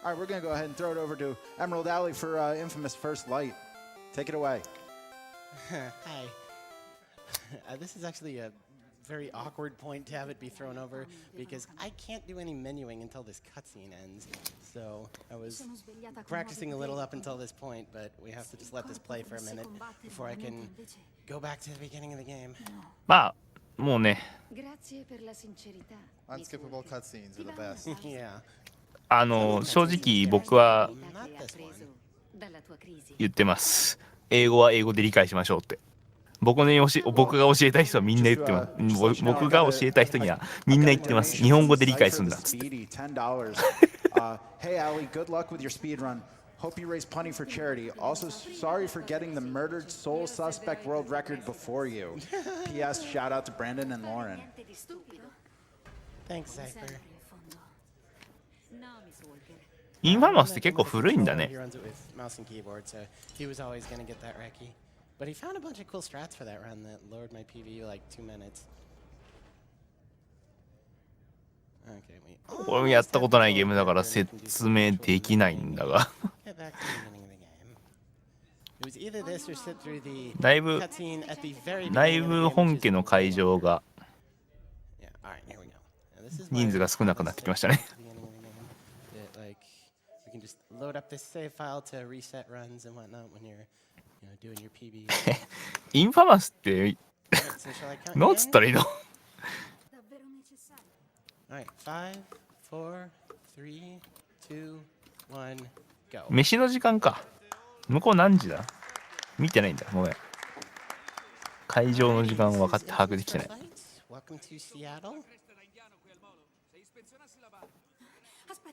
All right, we're going to go ahead and throw it over to Emerald Alley for infamous First Light. Take it away. Hi. This is actually a very awkward point to have it be thrown over because I can't do any menuing until this cutscene ends. So I was practicing a little up until this point, but we have to just let this play for a minute before I can go back to the beginning of the game. まあもうね Unskippable cutscenes are the best. Yeah. 正直僕は Not this one. 言ってます。英語は英語で理解しましょうって。僕が教えたい人はみんな言ってます。僕が教えたい人にはみんな言ってます。日本語で理解するんだっつって。Hey Ali, good luck with your speed run. Hope you raise plenty for charity. Also, sorry for getting the murdered sole suspect world record before you. P.S. Shout out to Brandon and Lauren. Thanks, Cypher. インファマスって結構古いんだね。 He runs it with mouse and keyboard, so he was always going to get that recce. But he found a bunch of cool strats for that run that lowered my PV like 2 minutes. Okay, wait. 俺もやったことないゲームだから説明できないんだが Get back to the beginning of the game. It was either this or sit through the だいぶ cutscene at the very だい beginning of the ぶ game, 本 which 家 is の会場が Yeah, all right, here we go. Now, this is 人数が少なくなってきましたね。 that, like, we can just load up this save file to reset runs and whatnot when you're, doing your PB. インファマスって So shall I count なん you つ in? ったらいいの All right, 5, 4, 3, 2, 1, go. 飯の時間か。向こう何時だ見てないんだ。ごめん。会場の時間分かって把握できてない。 Welcome to Seattle.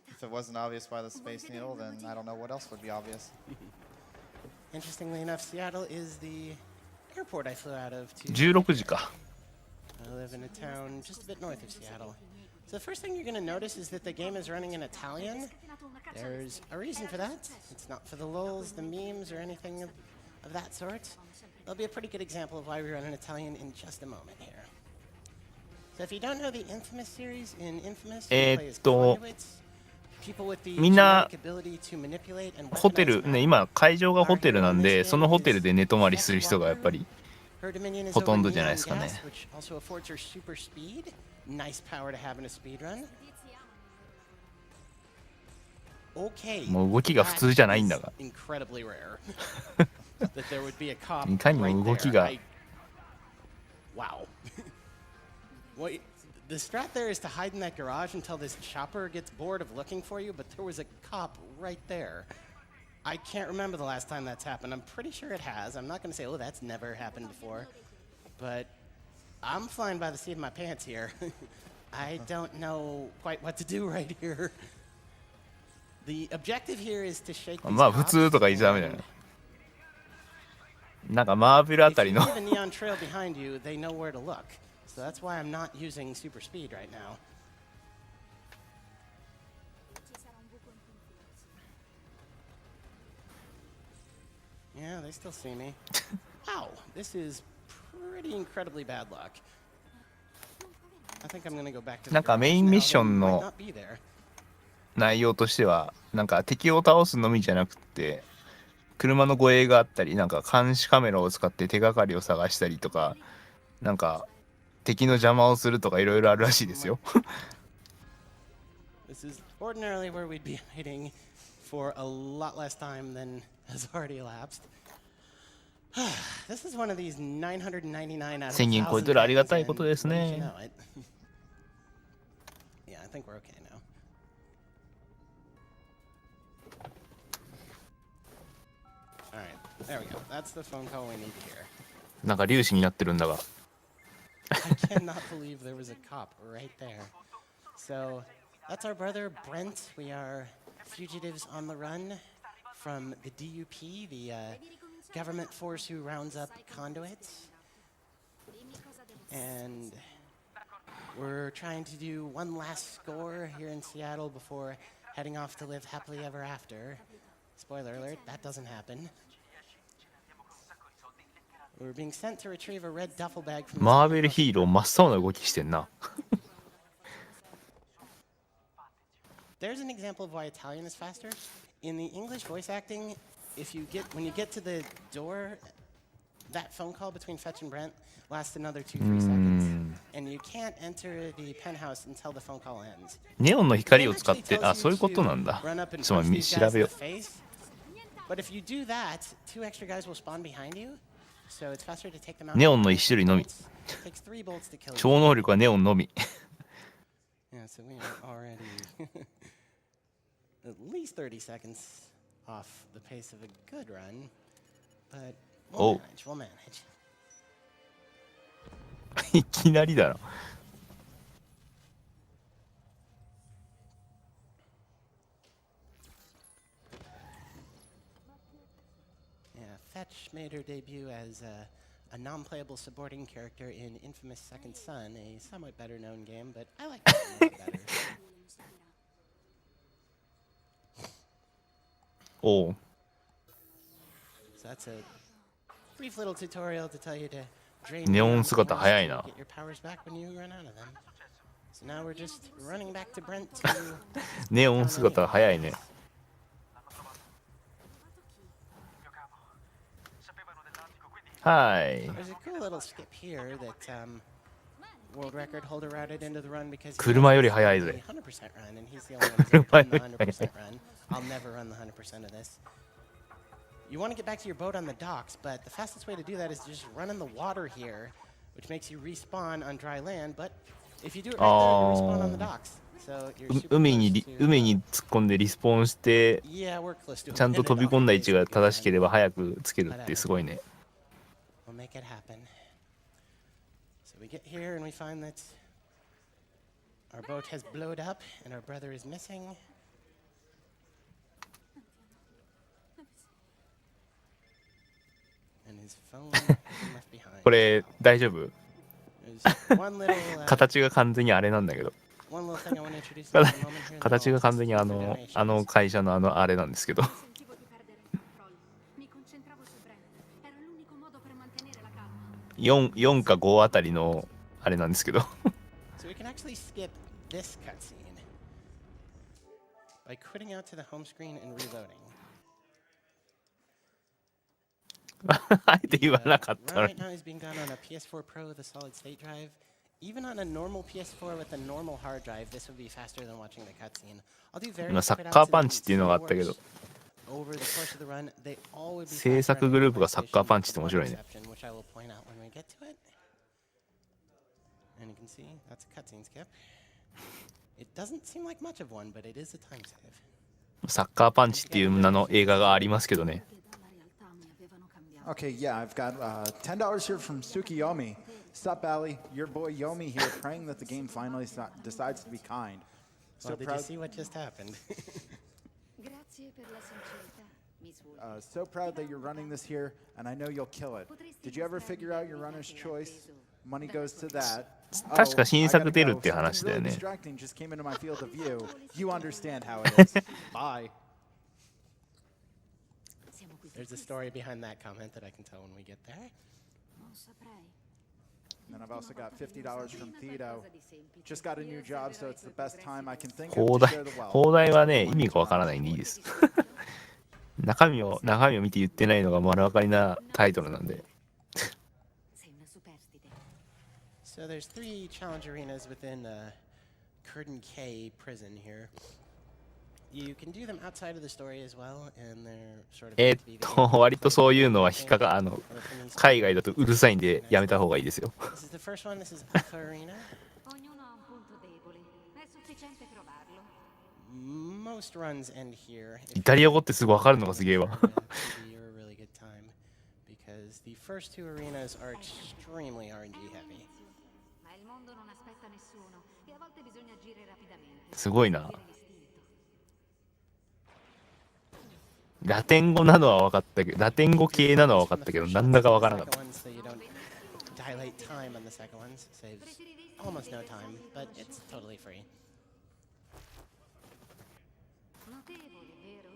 If it wasn't obvious by the Space Needle, then I don't know what else would be obvious. Interestingly enough, Seattle is the airport I flew out of to. 16時か。 I live in a town just a bit north of Seattle. So the first thing you're going to notice is that the game is running in Italian. There's a reason for that. It's not for the lulz, the memes, or anything of that sort. There'll be a pretty good example of why we run in Italian in just a moment here. So if you don't know the Infamous series, in Infamous, you play as conduits, people with the みんな genetic ability to manipulate and ホテル weaponize ね、 matter. 今会場がホテルなんで、そのホテルで寝泊まりする人がやっぱり Her dominion is ほとんど over じゃないで neon すかね。 gas, which also affords her super speed. Nice power to have in a speed run. Okay. もう動きが普通じゃないんだが。 That is incredibly rare. That there would be a cop いかにも right 動き there. が Wow. Wait, the strat there is to hide in that garage until this chopper gets bored of looking for you, but there was a cop right there. I can't remember the last time that's happened. I'm pretty sure it has. I'm not going to say, oh, that's never happened before. But I'm flying by the seat of my pants here. I don't know quite what to do right here. The objective here is to shake these まあ普通とか言っちゃダメだよね。なんかマーベルあたりの If you leave a neon trail behind you, they know where to look. So that's why I'm not using super speed right now. Yeah, they still see me. Wow, this is pretty incredibly bad luck. I think I'm gonna go back to the なんかメインミッション garage now. They の might not be there. 内容としてはなんか敵を倒すのみじゃなくて車の護衛があったりなんか監視カメラを使って手がかりを探したりとかなんか敵の邪魔をするとかいろいろあるらしいですよ。 This is ordinarily where we'd be hiding for a lot less time than has already elapsed. This is one of these 999 out of 1000人超えたらありがたいことですね。 You know it. Yeah, I think we're okay now. All right, there we go. That's the phone call we need to hear. なんか粒子になってるんだが I cannot believe there was a cop right there. So that's our brother Brent. We are fugitives on the run from the DUP, the government force who rounds up conduits. And we're trying to do one last score here in Seattle before heading off to live happily ever after. Spoiler alert, that doesn't happen. We're being sent to retrieve a red duffel bag from マーベルヒーロー真っ青な動きしてんな。there's an example of why Italian is faster. In the English voice acting, when you get to the door, that phone call between Fetch and Brent lasts another 2-3 seconds, and you can't enter the penthouse until the phone call ends. ネオンの光を Game 使っ actually て、 tells あ、 you そういうことなん to だ。 run up and ちょっと punch 待って、 these 調 guys べ in よ the face. But if you do that, 2 extra guys will spawn behind you, so it's faster to take them out. ネオンの一種類のみ。 Takes 3 bolts to kill 超能力はネオンのみ。 Yeah, so we are already at least 30 seconds off the pace of a good run, but we'll manage. いきなりだな。 Yeah, Fetch made her debut as a non-playable supporting character in Infamous Second Son, a somewhat better-known game, but I like that one better. おう。 So that's a brief little tutorial to tell you to drain ネオン your 姿早いな。 get your powers back when you run out of them. So now we're just running back to Brent to ネオン姿早いね。 はい。 There's a cool little skip here that world record holder routed into the run because 車より速いぜ。 100% run and he's the only one who's done the 100% run. I'll never run the 100% of this. You want to get back to your boat on the docks, but the fastest way to do that is to just run in the water here, which makes you respawn on dry land. But if you do it right there, you respawn on the docks. So you're super 海 close に to, 海に突っ込んでリスポーンして yeah, we're close to ちゃんと飛び込んだ位置が正しければ早くつけるってすごいね。 We'll make it happen. So we get here and we find that our boat has blowed up and our brother is missing. And his phone has been left behind. これ大丈夫？ There's one little, 形が完全にあれなんだけど。 one little thing I want to introduce at the moment here. 形が完全にあの会社のあれなんですけど。 Sentivo di perdere il controllo. Mi concentravo su Brent. Era l'unico modo per mantenere la calma. 4か5あたりのあれなんですけど。 So we can actually skip this cutscene by quitting out to the home screen and reloading. あえて言わなかったの Right に。 now is being done on a PS4 Pro with a solid state drive. Even on a normal PS4 with a normal hard drive, this would be faster than watching the cutscene. I'll do various 今サッカーパンチっていうのがあったけど。 over the course of the run, they all would be 制作グループがサッカーパンチって面白いね。 which I will point out when we get to it. And you can see that's a cutscene skip. It doesn't seem like much of one, but it is a time save. サッカーパンチっていう名の映画がありますけどね。 Che dalla realtà mi avevano cambiato. Okay, yeah, I've got $10 here from Tsukiyomi. Sup, Ali? Your boy Yomi here, praying that the game finally decides to be kind. So Well, did you proud, see what just happened? Grazie per la sincerità, Miss Wood. so proud that you're running this here, and I know you'll kill it. Did you ever figure out your runner's choice? Money goes to that. 確か新作出るっていう Something 話だよ really ね。 distracting just came into my field of view. You understand how it is. Bye. Siamo qui There's a story behind that comment that I can tell when we get there. non saprei. And I've also got $50 from Tito. Just got a new job, so it's the best time I can think of 放 to 題 share the wealth. 放題はね意味がわからないんでいいです。中身を見て言ってないのが丸分かりなタイトルなんで。 Sei una superstite. So there's 3 challenge arenas within Curtain K prison here. You can do them outside of the story as well, and they're sort of 割とそういうのは引っかか海外だとうるさいんでやめた方がいいですよ。 This is the first one. This is Alpha Arena. Ognuno ha un punto debole. È sufficiente trovarlo. Most runs end here. イタリア語ってすぐ分かるのがすげえわ。 It'll be a really good time because the first 2 arenas are extremely RNG heavy. Ma il mondo non aspetta nessuno e a volte bisogna agire rapidamente. すごいな。 L'istinto. ラテン語なのは分かったけど、ラテン語系なのは分かったけど、なんだか分からなかった。 Second ones, so you don't dilate time on the second ones. Saves almost no time, but it's totally free. Notevole, vero?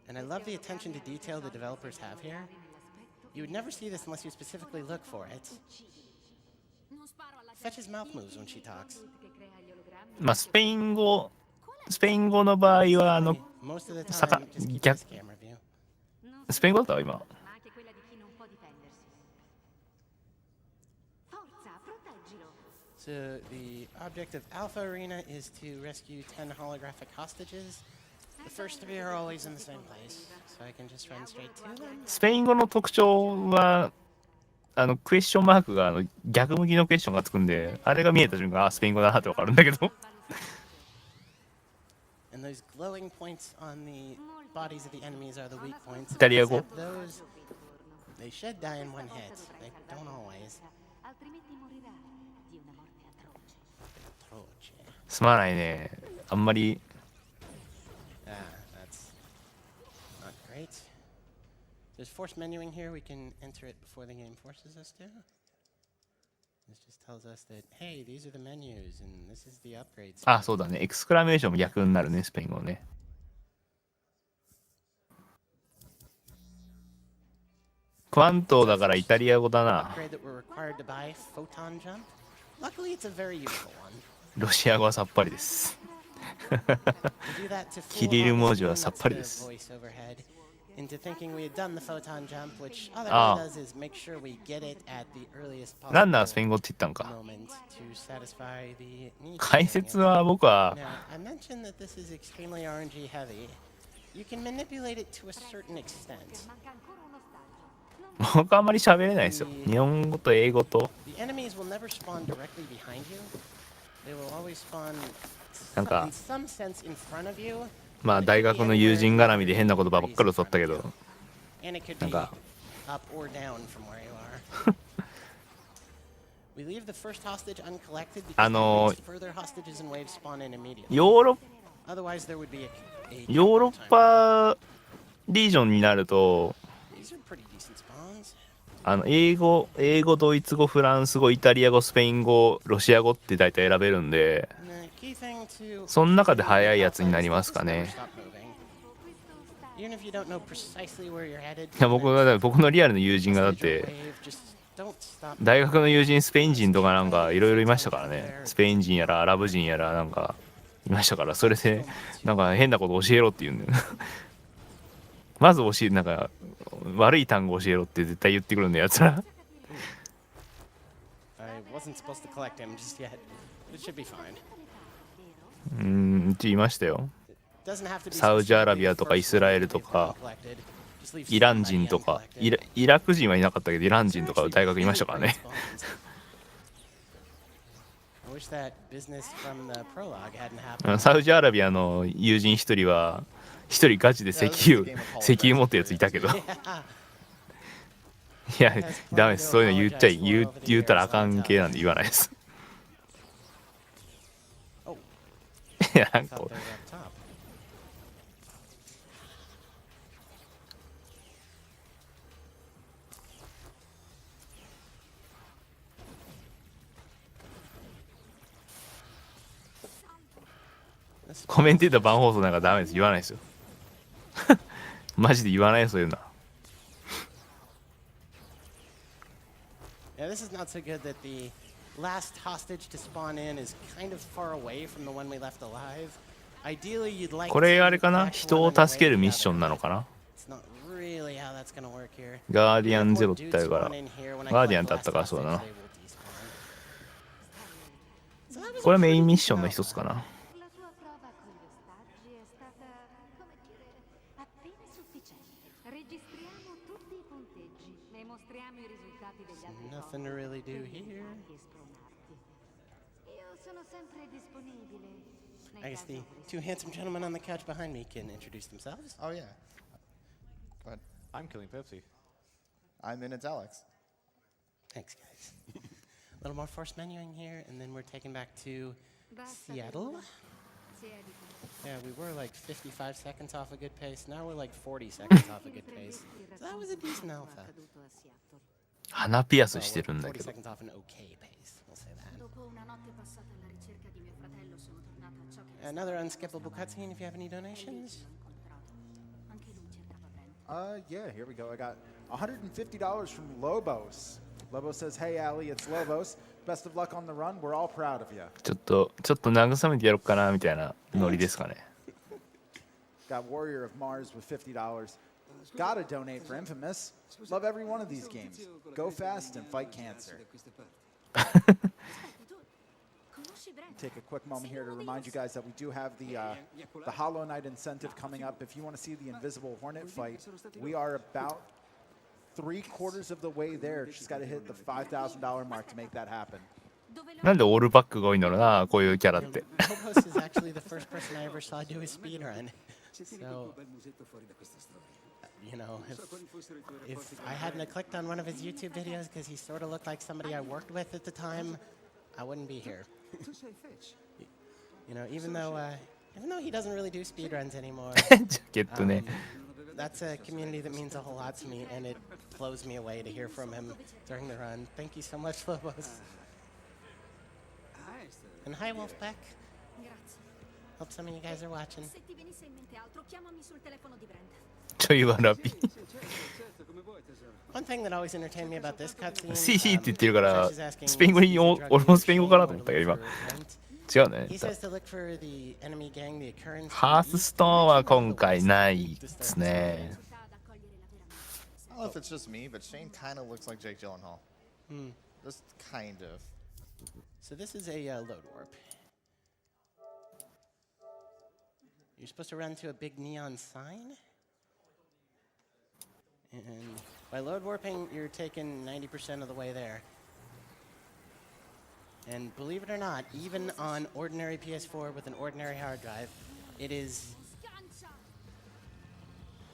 And I love the attention to detail the developers have here. You would never see this unless you specifically look for it. Non sparo alla Fetch's mouth moves when she talks. che crea gli ologrammi. まあスペイン語スペイン語の場合は Most of the さか time, just keep 逆 this camera view. スペイン語だったわ今。 ma anche quella di chi non può difendersi. Forza, proteggilo. So the object of Alpha Arena is to rescue 10 holographic hostages. The first 3 are always in the same place, so I can just run straight to them. スペイン語の特徴はクエスチョンマークが逆向きのクエスチョンがつくんで、あれが見えた瞬間、あ、スペイン語だなってわかるんだけど。And those glowing points on the bodies of the enemies are the weak points. Italiano. Except those, they should die in one hit. They don't always. Altrimenti morirà di una morte atroce. Atroce. すまないね。あんまり That's not great. There's force menuing here. We can enter it before the game forces us to. This just tells us that, hey, these are the menus, and this is the upgrades. あ、そうだね。エクスクラメーションも逆になるね、スペイン語ね。クワントだからイタリア語だな。 Upgrade that we're required to buy, photon jump. Luckily, it's a very useful one. ロシア語はさっぱりです。 We do that to キ fool リル all 文 the 字はさっ units ぱり to です。 voice overhead into thinking we had done the photon jump, which all that Ah. really does is make sure we get it at the earliest ランナース possible ペイン語って言ったんか。 moment to satisfy the need. 解説は僕は Now, I mentioned that this is extremely RNG heavy. You can manipulate it to a certain extent. Manca ancora un ostaggio. 僕あんまり喋れないですよ。日本語と英語と The enemies will never spawn directly behind you. They will always spawn なんか in some sense in front of you. まあ大学の友人絡みで変な言葉ばっかり教わったけど、 And it could なん be か up or down from where you are. We leave the first hostage uncollected because further hostages and waves spawn in immediately. ヨーロ Otherwise, there would be a ヨーロッパリージョンになると These are pretty decent spawns. 英語、ドイツ語、フランス語、イタリア語、スペイン語、ロシア語って大体選べるんで、 And the key thing to その中で速いやつになりますかね。 stop moving. Even if you don't know precisely where you're headed, いや僕のリアルの友人がだっ message て or wave, just don't stop. 大学の友人スペイン人とかなんかいろいろいましたからね。スペイン人やらアラブ人やらなんかいましたから、それでなんか変なこと教えろって言うんだよ。まずなんか悪い単語教えろって絶対言ってくるんだよやつら。 I wasn't supposed to collect him just yet. It should be fine. うち言いましたよ。 Doesn't have to be サウジアラビアとかイスラエルとかイラン人とかイラク人はいなかったけどイラン人とか大学いましたからね。サウジアラビアの友人一人は一人ガチで石油持ったやついたけどいやダメです、そういうの言ったらあかん系なんで言わないです。いやなんかコメンテーター版放送なんかダメです、言わないですよ。マジで言わないよそういうの。 Yeah, this is not so good that the last hostage to spawn in is kind of far away from the one we left alive. Ideally, you'd like これあれかな、人を助けるミッションなのかな。 It's not really how that's going to work here. ガーディアンゼロってあるから、ガーディアンだったからそうだな。これはメインミッションの一つかな。 La tua prova con gli ostaggi è stata, come dire, appena sufficiente. Registriamo tutti i punteggi e mostriamo i risultati degli altri Nothing to really do here. e spronarti. Io sono sempre disponibile. I guess the two handsome gentlemen on the couch behind me can introduce themselves. Oh, yeah. Go ahead. I'm killing Pepsi. I'm in Alex. Thanks, guys. A little more force menuing here, and then we're taken back to Seattle. Yeah, we were like 55 seconds off a good pace. Now we're like 40 seconds off a good pace. So that was a decent alpha. 鼻ピアスしてるんだ 40けど。 seconds off an okay pace, we'll say that. Dopo una notte passata alla ricerca di mio fratello sono tornata a ciò che Another unskippable cutscene if you have any donations. anche lui cercava Brent. Yeah, here we go. I got $150 from Lobos. Lobos says, hey, Ali, it's Lobos. Best of luck on the run. We're all proud of you. ちょっと慰めてやろうかなみたいなノリですかね。Got Warrior of Mars with $50. Gotta donate for Infamous. Love every one of these games. Go fast and fight cancer. Take a quick moment here to remind you guys that we do have the Hollow Knight incentive coming up. If you want to see the Invisible Hornet fight, we are about 3/4 of the way there. Just got to hit the $5,000 mark to make that happen. なんでオールバックが多いんだろうな、こういうキャラって。Lobos is actually the first person I ever saw do a speedrun. So, you know, if I hadn't have clicked on one of his YouTube videos because he sort of looked like somebody I worked with at the time, I wouldn't be here. You know, even though he doesn't really do speedruns anymore, ジャケットね。that's a community that means a whole lot to me, and it blows me away to hear from him during the run. Thank you so much, Lobos. And hi, Wolfpack. Hope some of you guys are watching. せti venisse in mente altro, chiamami sul telefono di Brand. ちょいわらび。One thing that always entertained me about this cutscene. CC って言ってるから、 Josh is asking スペイン語にCC 俺もスペイン語かなと思ったけど、今。 違うね。 He says to look for the enemy gang, the occurrence. ハースストーンは今回ないですね。 I don't know if it's just me, but Shane kind of looks like Jake Gyllenhaal. Just kind of. So this is a load warp. You're supposed to run to a big neon sign. And by load warping, you're taking 90% of the way there. And believe it or not, even on ordinary PS4 with an ordinary hard drive, it is...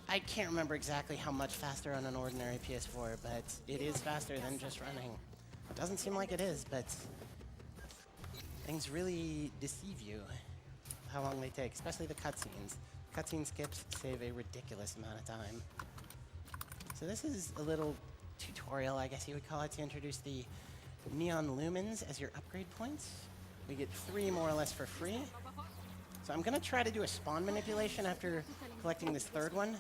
I can't remember exactly how much faster on an ordinary PS4, but it is faster than just running. It doesn't seem like it is, but things really deceive you how long they take, especially the cutscenes. Cutscene skips save a ridiculous amount of time. So this is a little tutorial, I guess you would call it, to introduce the neon lumens as your upgrade points. We get 3 more or less for free. So I'm going to try to do a spawn manipulation after collecting this 3rd one.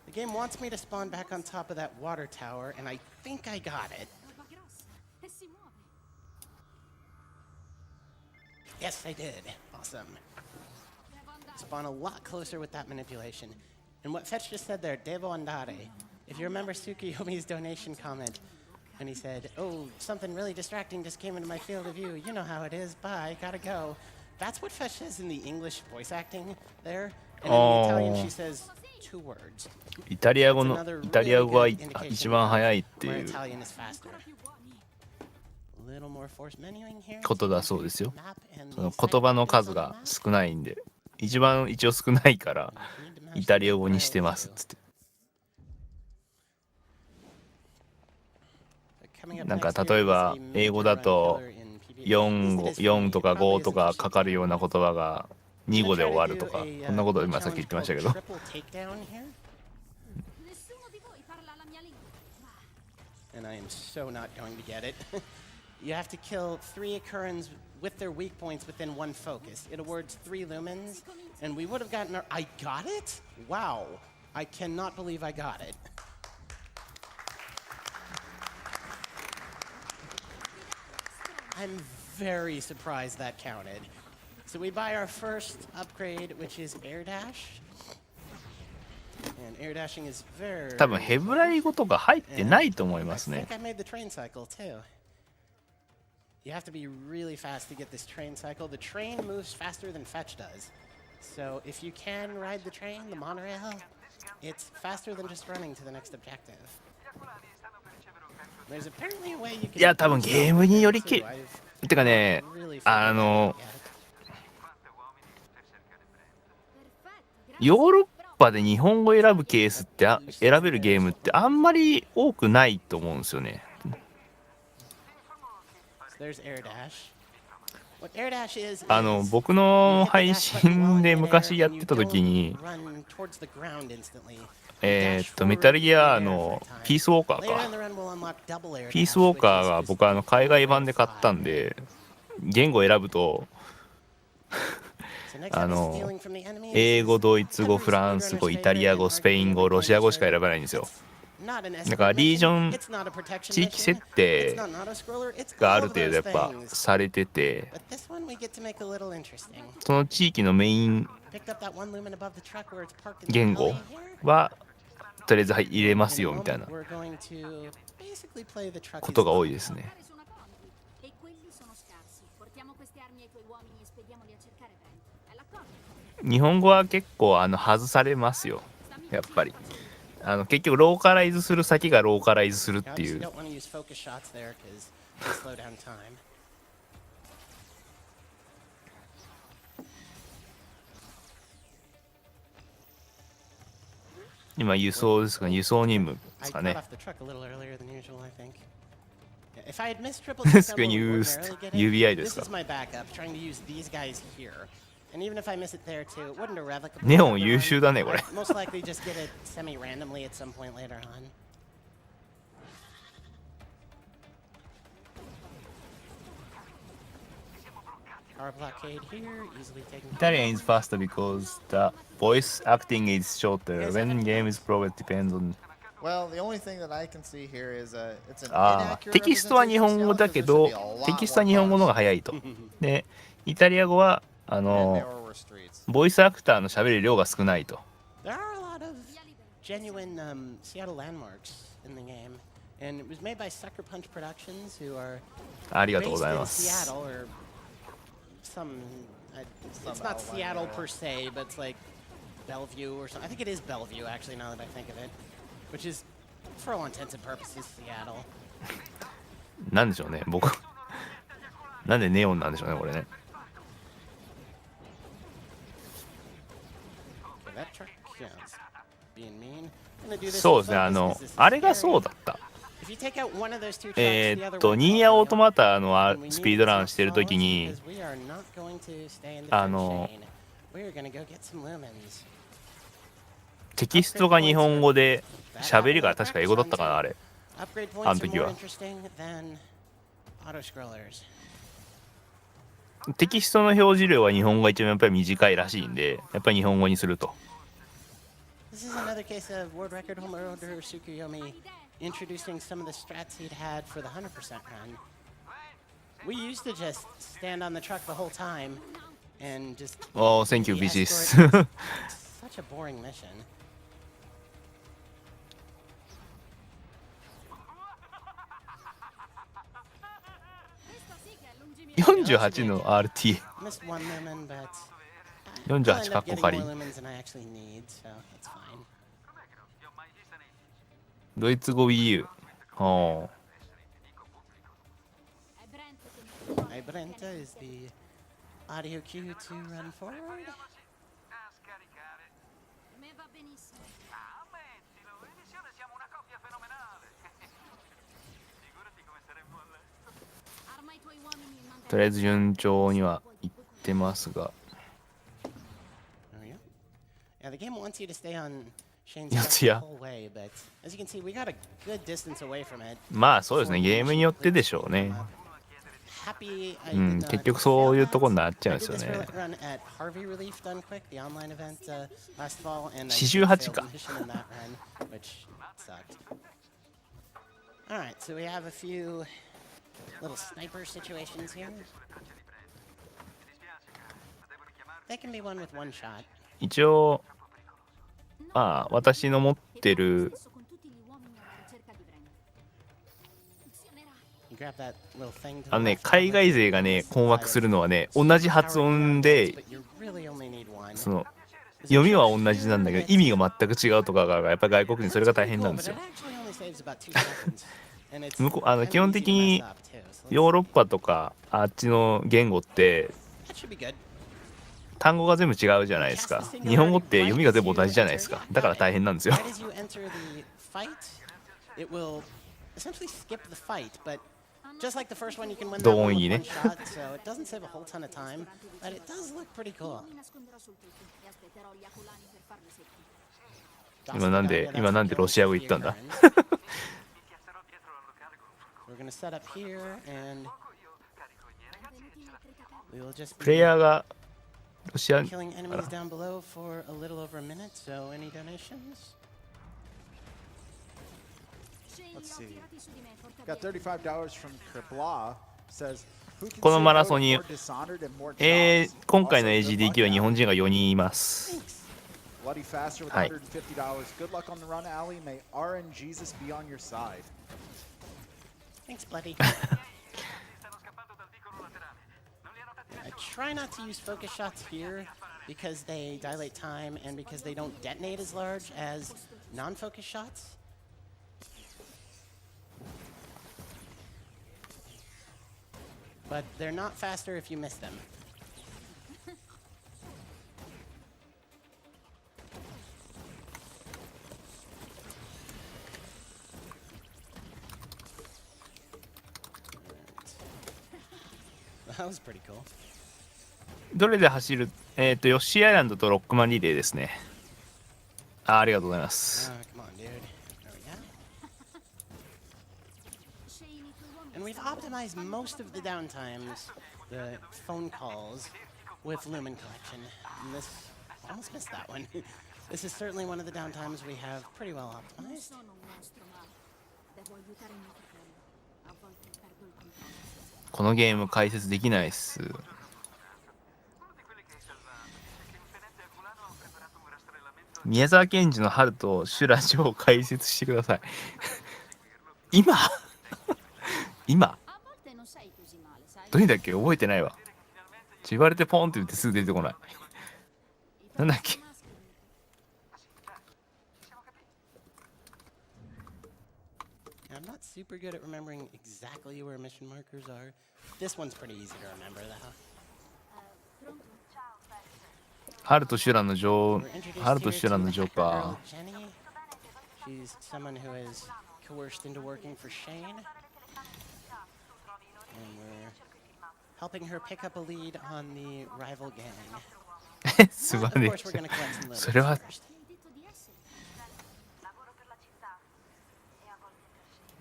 The game wants me to spawn back on top of that water tower, and I think I got it. Roba grossa. E si muove. Yes, I did. Awesome. Spawn a lot closer with that manipulation. And what Fetch just said there, Devo andare. If you remember Tsukiyomi's donation comment, and he said, oh, something really distracting just came into my field of view. You know how it is. Bye. Gotta go. That's what Fetch says in the English voice acting there. And in the Italian, she says 2 words. イタリア語 It's の another イタリア really 語が good indication 一番早いって where いう Italian is faster. A little more force menuing here. ことだそうですよ。 Map and その the 言葉の sniper bits 数 on が the map. 少ないんで、一番一応少ないからイタリア語にしてますっつって。なんか例えば英語だと4とか5とかかかるような言葉が2語で終わるとか、そんなことを今さっき言ってましたけど。 Nessuno di voi parla la mia lingua. And I am so not going to get it. You have to kill 3 occurrence with their weak points within 1 focus. It awards 3 lumens, and we would have gotten our... I got it? Wow. I cannot believe I got it. I'm very surprised that counted. So we buy our first upgrade, which is air dash. And air dashing is very... 多分ヘブライ語とか入ってないと思い I ますね think。I made the train cycle too. You have to be really fast to get this train cycle. The train moves faster than Fetch does. So if you can ride the train, the monorail, it's faster than just running to the next objective. There's apparently a way you can... いや多分ゲームによりきてかね、 really ヨーロッパで日本語選ぶケースって選べるゲームってあんまり多くないと思うんですよね。 There's air dash. What air dash is 僕の配信で昔やってた時に run towards the ground instantly. メタルギアのピースウォーカー Later か in the run, we'll unlock double air ピー dash, スウォーカー which が is 僕海外版で買ったんで言語選ぶと So next up is stealing from the enemies. 英語、ドイツ語、フランス語、イタリア語、スペイン語、ロシア語しか選ばないんですよ。not an だからリージョン mission, it's not a protection 地域 mission, 設定 it's not an auto-scroller, it's があ all る of 程度や those っぱ things. されてて、 But this one we get to make a little interesting. その地域のメイン Picked up that one lumen above the truck where it's parked in the 言語 alley here. はとりあえず入れます In a よみたい moment, な we're going to basically play the truck ことが is 多いですね。 Su una combi. E quelli sono scarsi. Portiamo queste armi ai tuoi uomini e spediamoli a cercare Brent. È l'accordo? 日本語は結構外されますよ、やっぱり。結局ローカライズする先がローカライズするっ I てい obviously う。 don't want to use focus shots there because they slow down time. 今輸送ですかね、輸送任務で I すか got ね。 off the truck a little earlier than usual, I think. If I had missed triple This jump, can I would use ordinarily get it. UVI This ですか。 is my backup, trying to use these guys here. And even if I miss it there too, it wasn't irrevocable. ネオン優秀だねこれ。 I'd most likely just get it semi-randomly at some point later on. Car blockade here, easily taken. Italian is faster because the voice acting is shorter. When game is progress depends on. Well, the only thing that I can see here is it's an ああ、 inaccurate テキストは日本語だけど representation of Seattle, テ because キ there ストは should 日 be a 本語 lot の more 方が早いと。で、イタリア語は cars and narrower streets. ボイスアクターの喋る量が少ないと。 There are a lot of genuine Seattle landmarks in the game, and it was made by Sucker Punch Productions, who are ありがとうご based ざい in ます。 Seattle, or some. It's Some not outline Seattle area. per se, but it's like Bellevue or something. I think it is Bellevue, actually, now that I think of it, which is, for all intents and purposes, Seattle. なんでしょうね、僕。なんでネオンなんでしょうね、これね。 Okay, that truck, yeah, it's being mean. I'm gonna do this そう in ですね、 focus, this is あれが scary. そうだった。 If you take out one of those two trucks, the other one's ニーヤオート audio. マタの And we ス need ピードラン some してるとき solace に because we are not going to stay in the あ turn の chain. We are gonna go get some lumens. テキストが日本語で喋りが確か英語だったかな、あれ。 Upgrade points are あの時 more は。 interesting than auto scrollers. テキストの表示量は日本語が一番やっぱり短いらしいんで、やっぱり日本語にすると。 This is another case of World Record Homeowner Tsukuyomi introducing some of the strats he'd had for the 100% run. We used to just stand on the truck the whole time and just. Oh, thank you, escort. BGs. Such a boring mission. 48の RT。 Missed one lumen, but 48 I'll end カ up ッコ getting 仮 more。lumens than I actually need, so that's fine. ドイツ語 EU。はあ。 È Brent che mi Brenta is the audio cue to run forward. me va benissimo. Ammettilo, in missione siamo una coppia fenomenale. Figurati come saremmo a letto. Arma i tuoi uomini e manda とりあえず順調には行ってますが。 There we go. Yeah, the game wants you to stay on Shane's Yeah, truck the yeah. whole way, but as you can see, we got a good distance away from it. まあそうですね、ゲームによってでしょうね。 Happy I う did ん、 not 結局そういうとこに fail なっちゃ that. うん I です did よ this ね。 run at Harvey Relief done quick, the online event last fall, and I 48 failed か。 the mission in that run, which sucked. All right, so we have a few little sniper situations here. They can be won with one shot. 一応、まあ私の持ってる Stesso con tutti gli uomini alla ricerca di Brent. Funzionerà. You grab that little thing to the あのね、 left, 海外勢がね、困惑するのはね、同じ発音で、 but you really only need one. その、読みは同じなんだけど、意味が全く違うとかが、やっぱり外国人それが大変なんですよ。向こう基本的にヨーロッパとかあっちの言語って単語が全部違うじゃないですか。日本語って読みが全部同じじゃないですか。だから大変なんですよ。Just like the first one, you can win that 同 one 音 with 異ね。 one shot, so it doesn't save a whole ton of time, but it does look pretty cool. Mi nasconderò sul tetto e aspetterò gli aculani per farli secchi. 今なんでロシア語言ったんだ。 We're gonna set up here, and we will just プレイ be ヤーがロシア killing enemies down below for a little over a minute. So, any donations? Let's see. Got $35 from Kerbla. Says, who can この say マラ no ソ to ンに more Dishonored and more jobs? 今回の Also, good luck, AGDQ は日 Allie. 本人が4人います。 Bloody Faster with はい。 $150. Good luck on the run, Allie. May RNGesus be on your side. Thanks, buddy. Stanno scappando dal vicolo laterale. Non li ha notati I nessuno. try not to use focus shots here because they dilate time and because they don't detonate as large as non-focus shots. But they're not faster if you miss them. Alright. That was pretty cool. どれで走るヨッシーアイランドとロックマンリレーですね。ありがとうございます。 Come on, dude. There we go. And we've optimized most of the downtimes, the phone calls, with Lumen Collection. And this, almost missed that one. This is certainly one of the downtimes we have pretty well optimized. Sono un mostro, ma devo aiutare mio fratello. A volte perdo il controllo. このゲーム解説できないっす。 Uno di quelli che hai salvato è che un tenente aquilano ha preparato un rastrellamento. 宮沢賢治の春と修羅女を解説してください。今今 A volte non sei così male, sai? どれだっけ覚えてないわ。言われてポンって言ってすぐ出てこない。なんだっけ I'm not super good at remembering exactly where mission markers are. This one's pretty easy to remember, though. 春と修羅の女王 We're introduced 春と here 修羅 to の the 女 hacker か girl, Jenny. She's someone who is coerced into working for Shane. And we're helping her pick up a lead on the rival gang. すま Of ね course, we're going to collect some それは loot first. Mi hai detto di essere. Lavoro per la città e a volte per Shane.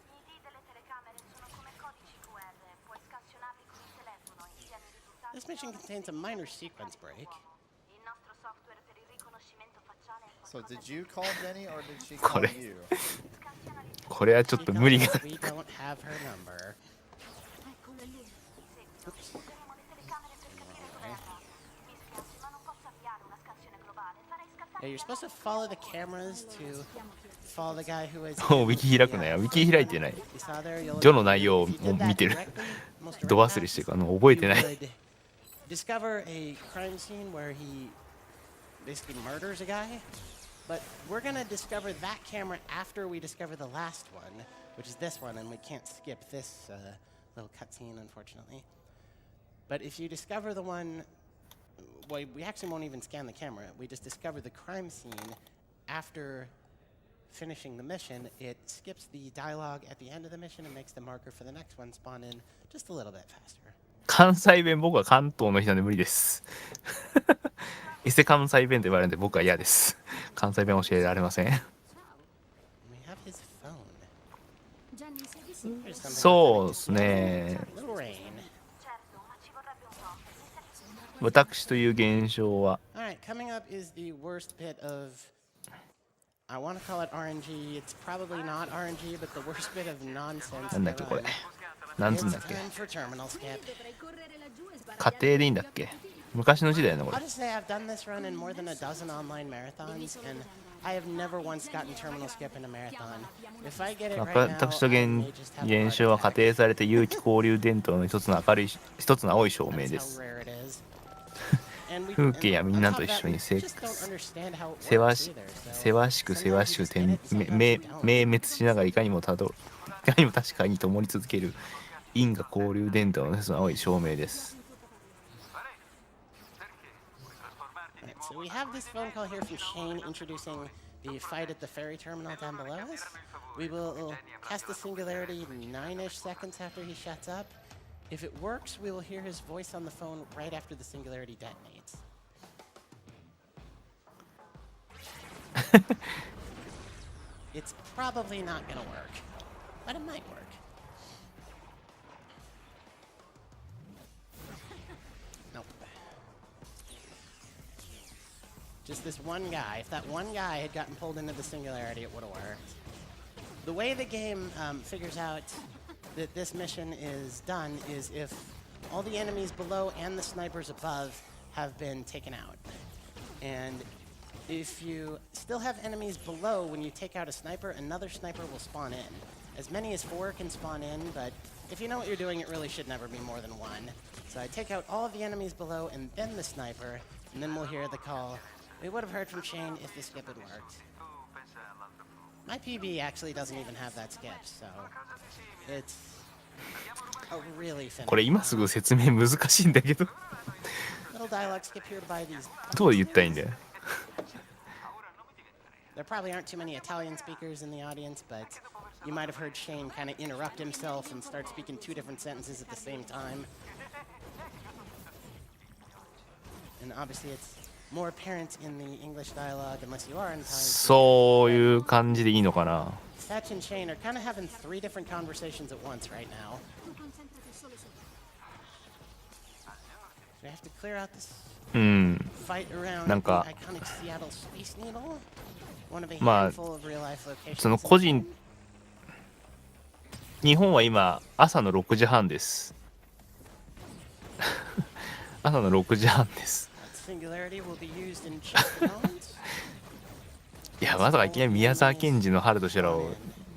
I ID delle telecamere sono come codici QR, puoi scansionarli con il telefono e ottieni i risultati. This mission contains a minor sequence break. Il nostro software per il riconoscimento facciale è So qualcosa did you call Jenny or did she こ call れ you? これはちょっ She と tells 無理が us we don't have her number. Eccolo lì. Useremo le telecamere per capire dove andrà. Mi spiace, ma non posso avviare una scansione globale. Farei scattare Yeah, you're supposed to follow the cameras to follow the guy who is. もうウィキ開くなよ。ウィキ開いてない。 You saw there, you'll 序の内容を if you もう did that 見てる。 directly, most ど direct 忘れしてる paths, からもう覚えて you ない。 would discover a crime scene where he basically murders a guy. But we're gonna discover that camera after we discover the last one, which is this one, and we can't skip this little cutscene, unfortunately. But if you discover the one, well, we actually won't even scan the camera. We just discover the crime scene after finishing the mission. It skips the dialogue at the end of the mission and makes the marker for the next one spawn in just a little bit faster. 関西弁僕は関東の人なんで無理です。伊勢関西弁と言われるんで僕は嫌です。関西弁教えられません。 We have his phone. Gianni, sei di sicuro? Here's something そうですね。 Little rain. certo, ma ci vorrebbe un po'. Mi 私という現象は All right, coming up is the worst bit of. I want to call it RNG. It's probably not RNG, but the worst bit of nonsense. なんだっけ in こ the れ。 run. なんつうん It's だっけ。 time for terminal skip. Dovrei correre laggiù e 家庭でいいんだっけ。昔の時代のこ I'll れ。 just say I've done this run in more than a dozen online marathons, and I have never once gotten terminal skip in a marathon. If I get it right now, 私と I may just have a 現 heart 象は attack. 仮定されて有機交流伝統の一つの明るい一つの青い照明 That's で how す。 rare it is. And we- 風景やみんなと on 一 top of 緒に that, せ we just don't understand how it せわ works し either, so せわしくせわしく sometimes you て just get it, め sometimes you don't. 明滅しながらいかにも確かに灯り続ける因果交流伝統の一つの青い照明です。 Alright, so we have this phone call here from Shane introducing the fight at the ferry terminal down below us. We will cast the singularity 9-ish seconds after he shuts up. If it works, we will hear his voice on the phone right after the singularity detonates. It's probably not gonna work, but it might work. Nope. Just this one guy. If that one guy had gotten pulled into the singularity, it would have worked. the way the game figures out that this mission is done is if all the enemies below and the snipers above have been taken out. And if you still have enemies below, when you take out a sniper, another sniper will spawn in. As many as 4 can spawn in, but if you know what you're doing, it really should never be more than 1. So I take out all of the enemies below and then the sniper, and then we'll hear the call. We would have heard from Shane if the skip had worked. My PB actually doesn't even have that skip, so it's a really finished. これ今すぐ説明難しいんだけど Little dialogue skip here to buy these. どう言ったらいいんだよ There probably aren't too many Italian speakers in the audience, but you might have heard Shane kind of interrupt himself and start speaking 2 different sentences at the same time. And obviously it's more apparent in the English dialogue unless you are an Italian speaker. そういう感じでいいのかな Fetch and Shane are kind of having 3 different conversations at once right now. We have to clear out this うん fight around なんか the iconic Seattle Space Needle. One of a まあ handful of real life locations. その個人日本は今朝の6時半です朝の6時半です Singularity will be used in just a moment. いやまさかいきなり宮沢賢治の春と修羅を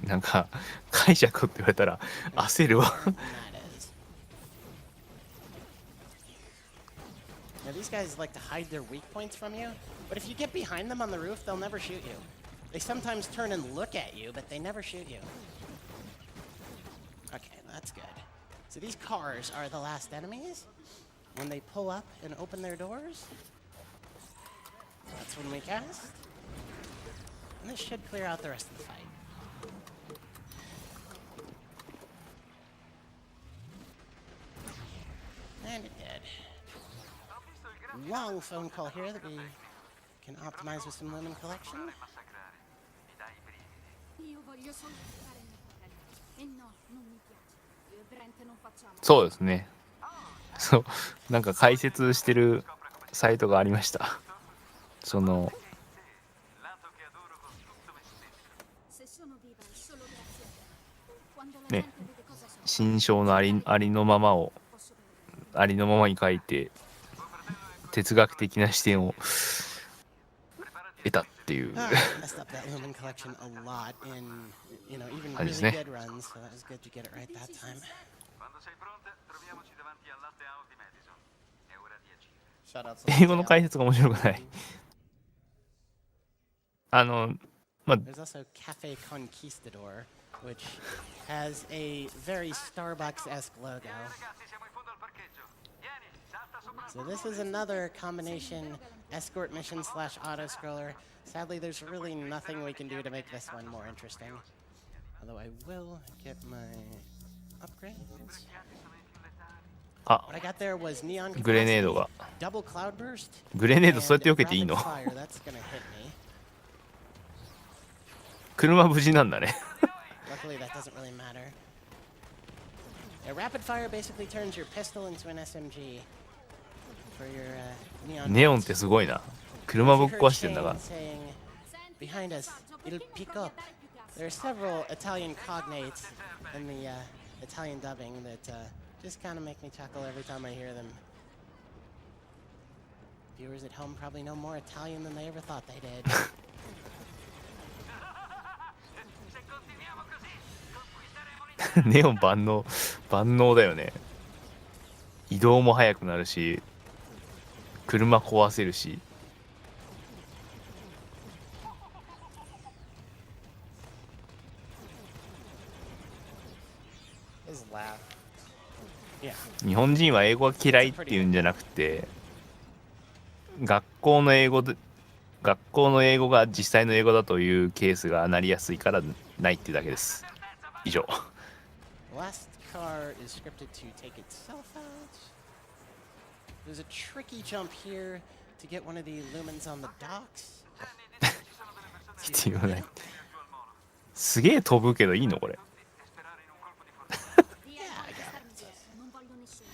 なんか解釈って言われたら焦るわ Now these guys like to hide their weak points from you, but if you get behind them on the roof, they'll never shoot you. They sometimes turn and look at you, but they never shoot you. Okay, that's good. So these cars are the last enemies. When they pull up and open their doors, that's when we cast. And this should clear out the rest of the fight. And it did. Long phone call here that we can optimize with some Lumen Collection. Io voglio solo giocare nel fratello. E no, non mi piace. Io e Brent non facciamo. そうですねそうなんか解説してるサイトがありましたその Se sono viva è solo grazie a te. Quando la ね gente vede cosa sono, 心象のありのままを posso vedere. ありのままに書いて哲学的な視点を得たっていう Ah, messed up that Lumen Collection a lot in, you know, even Ah, really isn't it? good runs, so that was good to get it right that time. Quando sei pronta, troviamoci davanti al latte house di Madison. È ora di agire. Shout out to 英語の解説が面白くないまあ There's also Cafe Conquistador, which has a very Starbucks-esque logo. Ragazzi, siamo in fondo al parcheggio. Vieni, salta sopra. So this is another combination escort mission slash auto-scroller. Sadly, there's really nothing we can do to make this one more interesting. Although I will get my upgrades. あ What I got there was neon グレネード capacity, が double cloudburst, グレネードそうやって避けていい and の rapid fire. That's gonna hit me. 車無事なんだね Luckily, that doesn't really matter. Yeah, rapid fire basically turns your pistol into an SMG for your neon. ネオンってすごいな車ぶっ壊してんだが Behind us, it'll pick up. There are several Italian cognates in the Italian dubbing that just kind of make me chuckle every time I hear them. Viewers at home probably know more Italian than they ever thought they did. Se continuiamo così, conquisteremo l'Italia. ネオン万能だよね移動も速くなるし車壊せるし His laugh. Yeah. 日本人は英語が嫌いっていうんじゃなくて学校の英語が実際の英語だというケースがなりやすいからないってだけです以上 Last car is scripted to take itself out. There's a tricky jump here to get one of the lumens on the docks. 必要ないすげえ飛ぶけどいいのこれ Via, non voglio nessuno.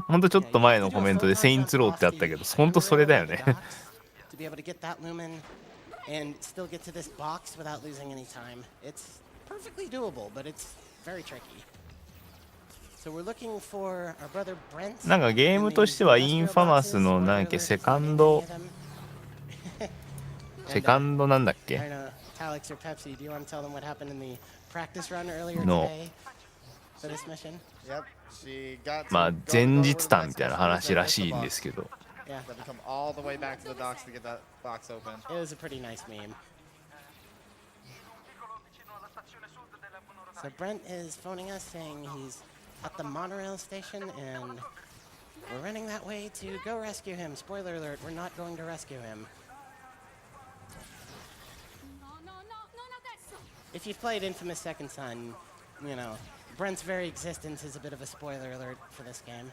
ほんとちょっと前のコメントでセインツローってあったけどほんとそれだよね To be able to get that lumen and still get to this box without losing any time. It's perfectly doable, but it's very tricky. So we're looking for our brother Brent. なんかゲームとしてはインファマスのなんだっけセカンドなんだっけ Alex or Pepsi, do you want to tell them what happened in the practice run earlier No. today for this mission? Yep. She got まあ to 前 go 日 over 談 that みたいな special 話らしい mission んですけど Yeah, that we come all the way back to the docks to get that box open. it was a pretty nice meme. So Brent is phoning us saying he's at the monorail station and we're running that way to go rescue him. Spoiler alert, we're not going to rescue him. If you've played Infamous Second Son, you know, Brent's very existence is a bit of a spoiler alert for this game.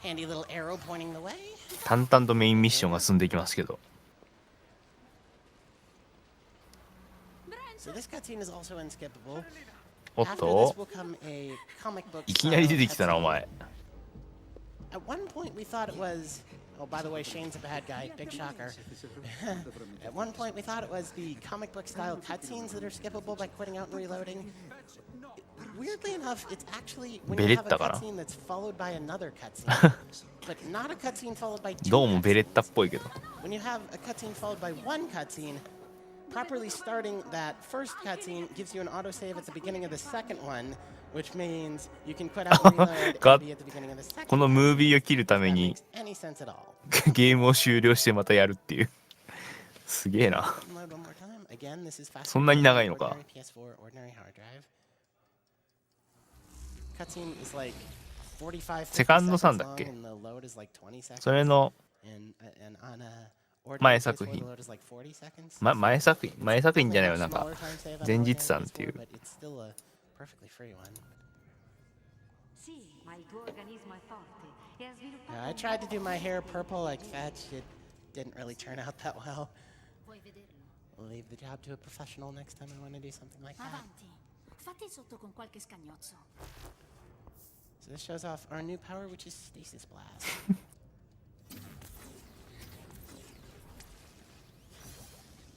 Handy little arrow pointing the way. 淡々とメインミッションが進んでいきますけど So this cutscene is also unskippable. おっ After this と will come a comic book いきなり出てきたな style お前 At one point, we thought it was. Oh, by the way, Shane's a bad guy. Big shocker. At one point, we thought it was the comic book style cutscenes that are skippable by quitting out and reloading. Weirdly enough, it's actually when you have a ベレッタかな cutscene that's followed by another cutscene, but not a cutscene followed by two どうもベレッタっ cutscenes. ぽいけど When you have a cutscene followed by one cutscene, properly starting that first cutscene gives you an autosave at the beginning of the second one, which means you can quit out and reload and be at the beginning of the second この one. ムービーを切るため That に makes any sense at all. ゲームを終了してまたやるっていうすげえな Load one more time. Again, this is faster そんなに長いのか than ordinary PS4 ordinary hard drive. Cutscene is like 45 セカンド seconds さんだっ long け and the load is like 20 seconds. それの And on a ordinary 前作 PS4 品 the load is like 40 seconds. 前作品じゃないよ Only なん a か smaller time save on 前 ordinary 日談っていう PS4, but it's still a perfectly free one. Sì, ma il tuo organismo è forte e ha sviluppato I tried to do my hair purple like Fetch. It didn't really turn out that well. Vuoi vederlo? I'll leave the job to a professional next time I want to do something like that. Avanti. Fatti sotto con qualche scagnozzo. So this shows off our new power, which is Stasis Blast.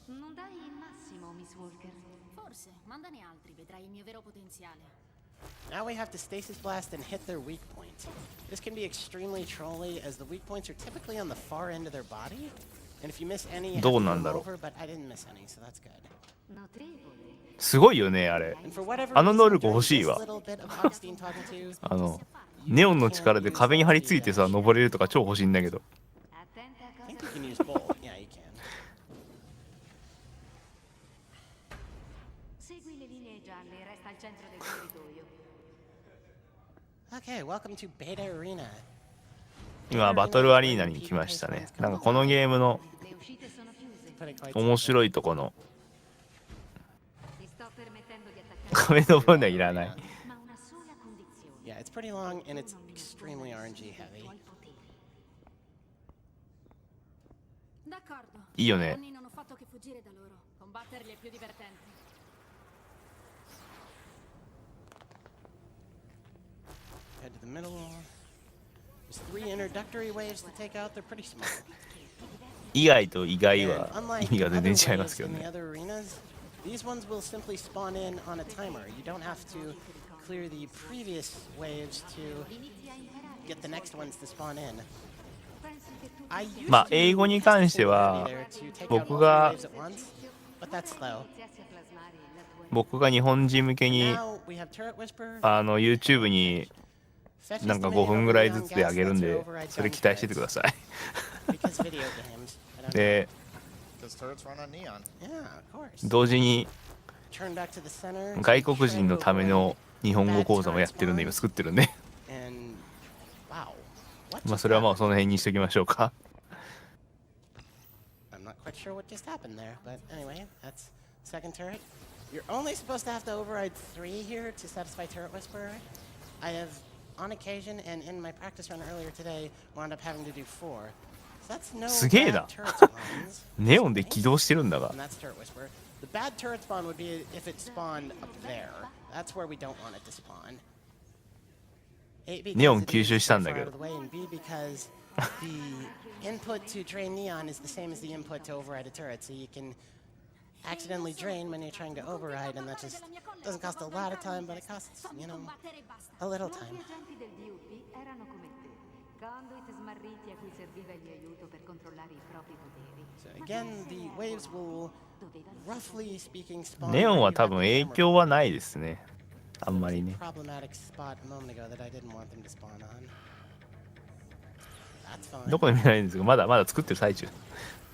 Non dai il massimo, Miss Walker. Forse, mandane altri, vedrai il mio vero potenziale. Now we have to Stasis Blast and hit their weak points. This can be extremely trolly, as the weak points are typically on the far end of their body. And if you miss any, you have to どう move なんだろう over, but I didn't miss any, so that's good. Notevole. すごいよねあれ And for whatever あの能力 reason, 欲しい during わ this little bit of Augustine talking to, あのネオンの力で壁に張り付いてさ登れるとか超欲しいんだけど Attenta a I cosa think you can use both. Yeah, you can. segui le linee gialle e resta al centro del corridoio. Okay, welcome to Beta Arena. 今バトルアリーナに来ましたねなんかこのゲームの Le uscite sono chiuse. Put it quite 面 simply. 白いとこの Ti sto permettendo di attaccare, 壁登るのはいらない ma una sola condizione. Yeah, it's pretty long and it's extremely RNG heavy. Tuoi poteri. D'accordo. いいよね Anni non ho fatto che fuggire da loro. Combatterli è più divertente. Head to the middle. There's 3 introductory waves to take out. They're pretty small. 意外と意外 And は unlike 意味が other 全然違いま waves すけど in the ね other arenas, these ones will simply spawn in on a timer. You don't have to clear the previous waves to get the next ones to spawn in. I used まあ to 英語に関しては there to take out 僕 all が the waves at once, but that's slow. Iniziassi a plasmare la tua 僕が日本人向けに Now we have Turret Whisper. YouTube に Fetch なんか estimated 5分ぐらい override ず on つで上げるん gas で lets or override それ gun 期待しててくだ turrets. さい Because video games. I don't know. で Because turrets run on neon. Yeah, of course. 同時に Turn back to the center. 外国人のための日本語講座もやってるんで今作ってるんで And wow. What まあ just それはまあ happened? その辺にしときましょうか I'm not quite sure what just happened there, but anyway, that's second turret. You're only supposed to have to override 3 here to satisfy Turret Whisperer. I have, on occasion, and in my practice run earlier today, wound up having to do 4. So that's no すげえな bad turret spawns. ネオンで起動してるんだが And that's Turret Whisperer. The bad turret spawn would be if it spawned up there. That's where we don't want it to spawn. A, because ネオン it 吸収 is したん so だ far け out ど of the way, and B, because the input to drain neon is the same as the input to override a turret, so you can accidentally drain when you're trying to override, and that just doesn't cost a lot of time, but it costs, you know, a little time. Molti agenti del DUP erano come te, conduit smarriti a cui serviva il mio aiuto per controllare i propri poteri. So again, the waves will, roughly speaking, spawn ネオン where は you 多 have 分 the 影 camera 響はないですね。あん There ま was り a ね。 problematic spot a moment ago that I didn't want them to spawn on. That's fine. どこで見られるんですか？まだ作ってる最中。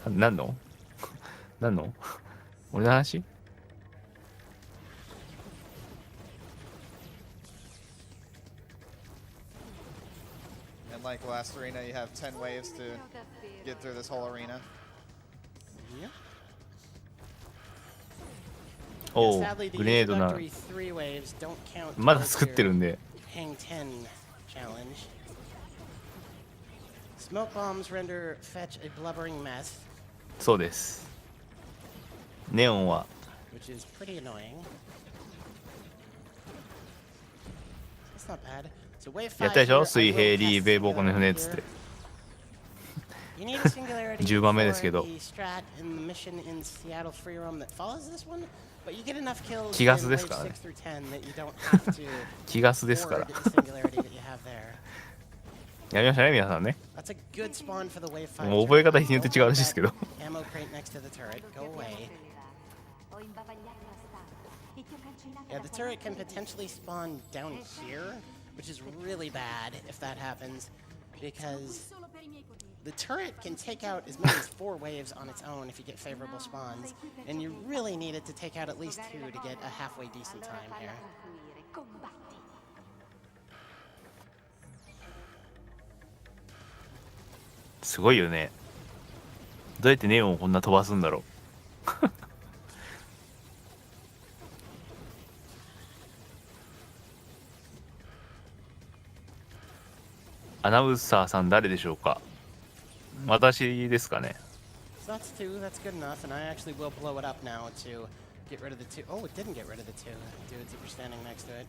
何の何の俺の話？ And like last arena, you have 10 waves to get through this whole arena. Yep. おお、 Sadly, the グレネードな。 introductory 3 waves don't count まだ towards 作ってる your んで。 Hang 10 challenge. Smoke bombs render fetch a blubbering mess, そうです。ネオンは which is pretty annoying. That's not bad. So wave 5やったでしょ？ here, 水 I 平 will リー cast ベイボーこの船っ singularity つって。 here. You need a singularity 10番目です for けど。 the strat in the mission in Seattle Free Roam that follows this one, but you get enough kills 気 in ガス wave ですからね。 6 through 10 that you don't have to 気ガスですから。 hoard the singularity that you have there. やりましたね、皆さんね。 That's a good spawn for the wave 5. もう覚え方によって違うらしいですけど。 Ammo crate next to the turret. Go away. Ho imbavagliato la stanza e ti ho cancellato Yeah, da the quando turret can ero potentially spawn down here, which is really bad if that happens, because the turret can take out as many as 4 waves on its own if you get favorable spawns, and you really need it to take out at least 2 to get a halfway decent time here. confluire. Combatti. すごいよね。どうやってネオンをこんな飛ばすんだろう。アナウンサーさん誰でしょうか？私ですかね。 So that's 2, that's good enough, and I actually will blow it up now to get rid of the 2. Oh, it didn't get rid of the 2 dudes that were standing next to it.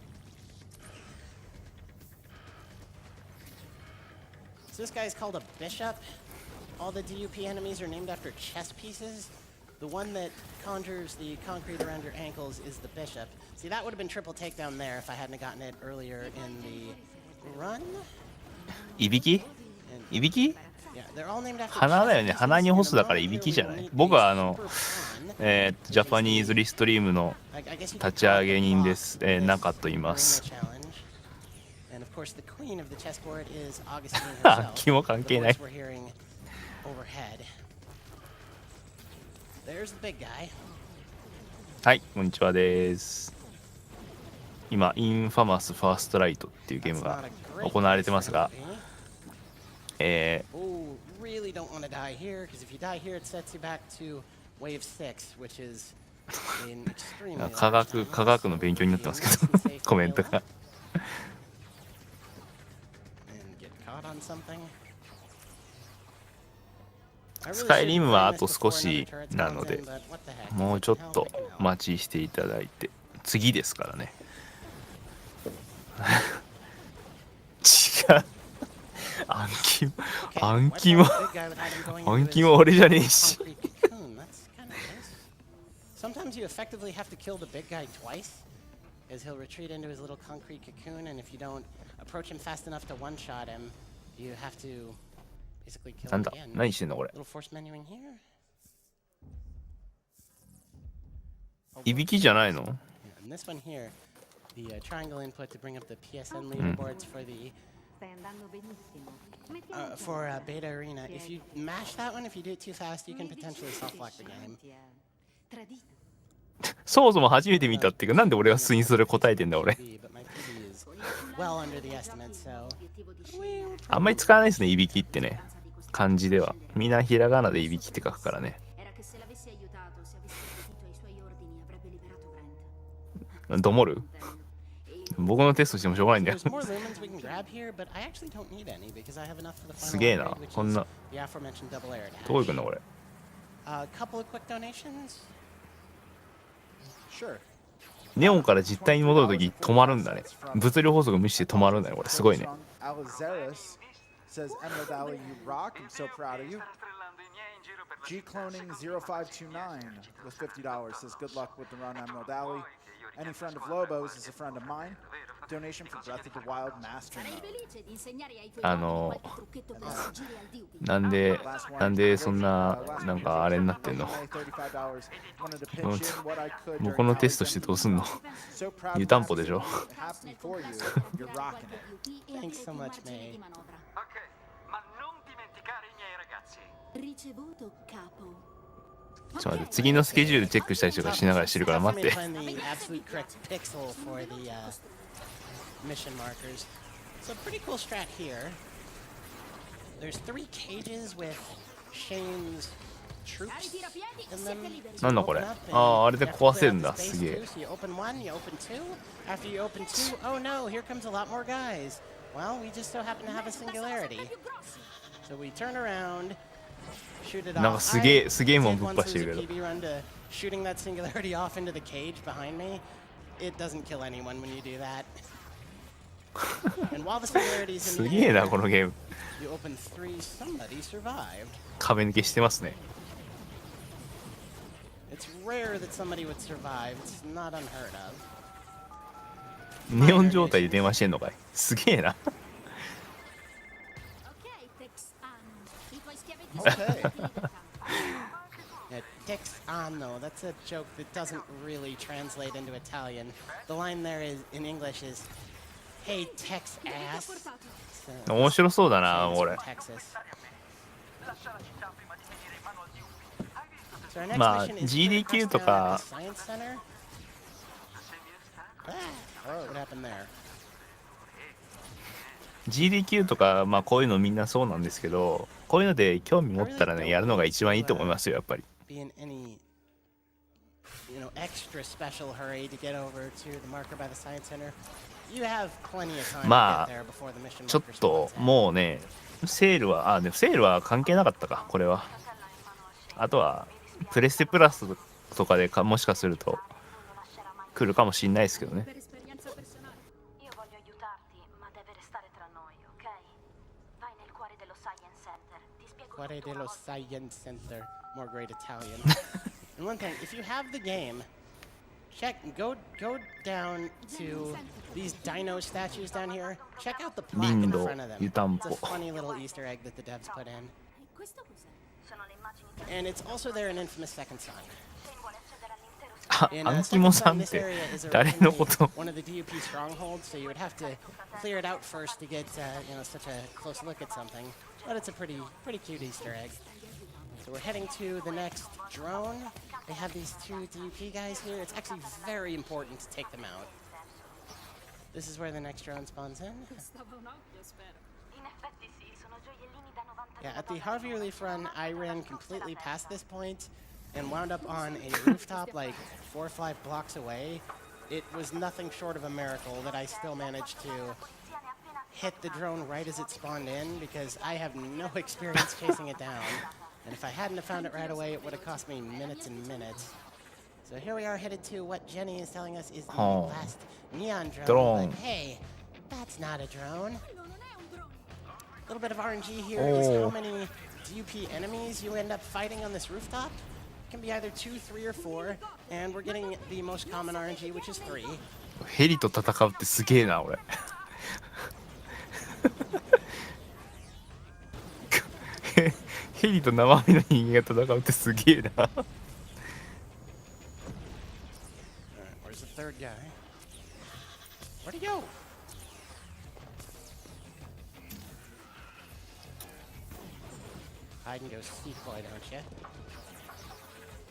So this guy's called a bishop. All the DUP enemies are named after chess pieces. The one that conjures the concrete around your ankles is the bishop. See, that would have been triple takedown there if I hadn't gotten it earlier in the run. いびき？ And いびき？ yeah, they're all named after 鼻だよね。 chess 鼻に pieces, 干 and すだから among いびき here じゃ we ない need 僕 the は super fun, ジャパニーズリストリームの I guess you could 立ち call 上 it げ the 人 boss です。 of this 中と言います arena challenge. And of course, the queen of the chessboard is Augustine あ herself. 気も関 The 係ない voice we're hearing overhead. There's the big guy. はいこんにちはです。今インファマスファーストライトっていうゲーム That's が not a great 行われて place ます for が it to be. Oh, really don't want to die here, because if you die here, it sets you back to wave 6, which is an extremely 科 large 学 time. の勉強になってますけ Nice ど and safe コメン to ト heal が up and get caught on something. I really スカイ should リム frame はあ this と before 少し another turret なの spawns で in, but what the heck, もう if ちょ it っ can help, と it can help. 待ちしていただいて次ですからね違う暗記 Okay, 暗 wiped 記 out も the big guy without him going 暗 into 記 his も俺じゃねえし concrete cocoon. That's kind of nice. Sometimes you effectively have to kill the big guy twice, as he'll retreat into his little concrete cocoon, and if you don't approach him fast enough to one-shot him, you have to basically kill な him んだ again. 何してんのこれ Little force menuing here. いびきじゃないの Yeah, and this one here, the triangle input to bring up the PSN leaderboards for the Stai andando benissimo. Mettiamo for Beta Arena. If you mash that one, if you do it too fast, you can potentially self-lock the game. Tradito. そもそも初めて見たっていうかなんで俺が普通にそれ答えてんだ俺 But my PB is well under the estimate, so あんまり使わないですねいびきってね漢字ではみんなひらがなでいびきって書くからね Era che se l'avessi aiutato, se avessi obbedito ai suoi ordini, avrebbe liberato Brent. どもる僕のテストしてもしょうがないんだよ there's more lumens we can grab here, but I actually don't need any because I have enough for the す final げえな upgrade, which こん is な the aforementioned double air どこ行 dash. くんだこれ A couple of quick donations. Sure. ネオンから実体に戻るとき止まるんだね物理法則無視して止まるんだねこれすごいね Alizaris says, Emerald Alley, you rock. I'm so proud of you. Sta strillando i miei in giro per la G Cloning 0529 with $50 says good luck with the run. I'm Modali. Any friend of Lobo's is a friend of mine. Donation for Breath of the Wild Master Sarei Mode. felice di insegnare ai tuoi あ uomini の qualche trucchetto per sfuggire al duty. なんでそんななんかあれになってんの？ $35 wanted to pitch もう in what I could もう during このテ Ali's ストして MVP どうすんの？ So proud 湯たんぽ to でしょ？ happy for you. You're rocking it. Thanks so much, May. Ok, ma non dimenticare i miei ragazzi. Ricevuto, capo. ちょっと待って、次のスケジュールチェックしたりとかしながらしてるから待って。 Find the absolute correct pixel for the mission markers. So pretty cool strat here. There's 3 cages with Shane's troops in them. なんだこれ？ああ、あれで壊せるんだ。すげえ。 So you open 1, you open 2. After you open 2, oh no, here comes a lot more guys. Well, we just so happen to have a singularity. So we turn around, shoot it なんか off. すげえもん did ぶっ once ぱして lose る a けど。 PB run to shooting that singularity off into the cage behind me. It doesn't kill anyone when you do that. And while the singularity is す in げ the えな air, このゲーム。 you open 3, somebody survived. 壁抜けしてますね。 It's rare that somebody would survive. It's not unheard of. ネオン状態で電話してんのかい？すげえな。 Ok, Tex Anno. I tuoi schiavetti Okay. sono tutti di campo. Yeah, Tex Anno, that's a joke that doesn't really translate into Italian. The line there is in English is, "Hey Tex ass." So, 面白そうだな、 Shane's これ。 from Texas. Lascia la città prima di finire in mano al DUP. Hai visto se So our next Ma, mission is GDQ toとか press down at the Science Center. Ah, what happened there? GDQ とか、まあこういうのみんなそうなんですけど、こういうので興味持ったらね、やるのが一番いいと思いますよ、やっぱり。 Be in any, extra special hurry to get over to the marker by the Science Center. You have plenty of time to ま get あ there before the mission ちょっ marker と spawns in. もうね、セールは、でもセールは関係なかったか、これは。あとは、プレステプラスとかでもしかすると来るかもしんないですけどね。 Per esperienza personale. Io voglio aiutarti, ma deve restare tra noi, ok? Vai nel cuore dello Science Center. Ti spiego Cuore tutto una dello volta. Science Center. More great Italian. And one thing, if you have the game, go down to these dino statues down here. Check out the plaque in Lindo, front of them. Yutampo. It's a funny little Easter egg that the devs put in. E questo cos'è? Sono le immagini And it's also there in Infamous Second Son. Shane vuole accedere all'intero あ In アンキ Second モさ Son, んっ this て area is 誰の originally こと？ one of the DUP strongholds, so you would have to clear it out first to get such a close look at something. But it's a pretty cute Easter egg. So we're heading to the next drone. They have these 2 DUP guys here. It's actually very important to take them out. This is where the next drone spawns in. Stavo un occhio, spero. In effetti sì, sono gioiellini da 90 Yeah, at the Harvey Relief run, I ran completely past this point and wound up on a rooftop like 4 or 5 blocks away. It was nothing short of a miracle that I still managed to hit the drone right as it spawned in because I have no experience chasing it down. And if I hadn't have found it right away, it would have cost me minutes and minutes. So here we are headed to what Jenny is telling us is the Oh. last neon drone. Drone. But hey, that's not a drone. Quello non è un drone. A little bit of RNG here is Oh. how many DUP enemies you end up fighting on this rooftop. It can be either 2, 3, or 4, and we're getting the most common RNG, which is 3. ヘリと戦うってすげえな、俺。ヘリと生身の人間が戦うってすげえな。 Alright, where's the third guy? Where'd he go? Hide and go decoy, don't you?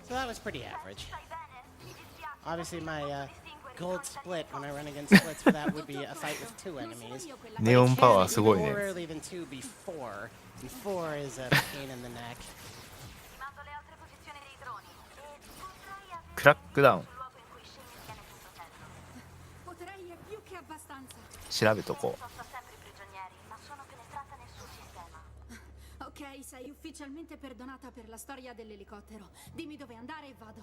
So that was pretty average. Obviously, my gold split when I run against splits for that would be a fight with 2 enemies. ネオンパワーすごい More ね。 rarely than 2 be 4, and 4 is a pain in the neck. Ti mando le altre posizioni dei droni e potrai avere クラックダウン il luogo in cui Shane tiene suo fratello. Potrei è più che abbastanza. 調べとこう。 Sposta sempre i prigionieri, ma sono penetrata nel suo sistema. Ok, sei ufficialmente perdonata per la storia dell'elicottero. Dimmi dove andare e vado.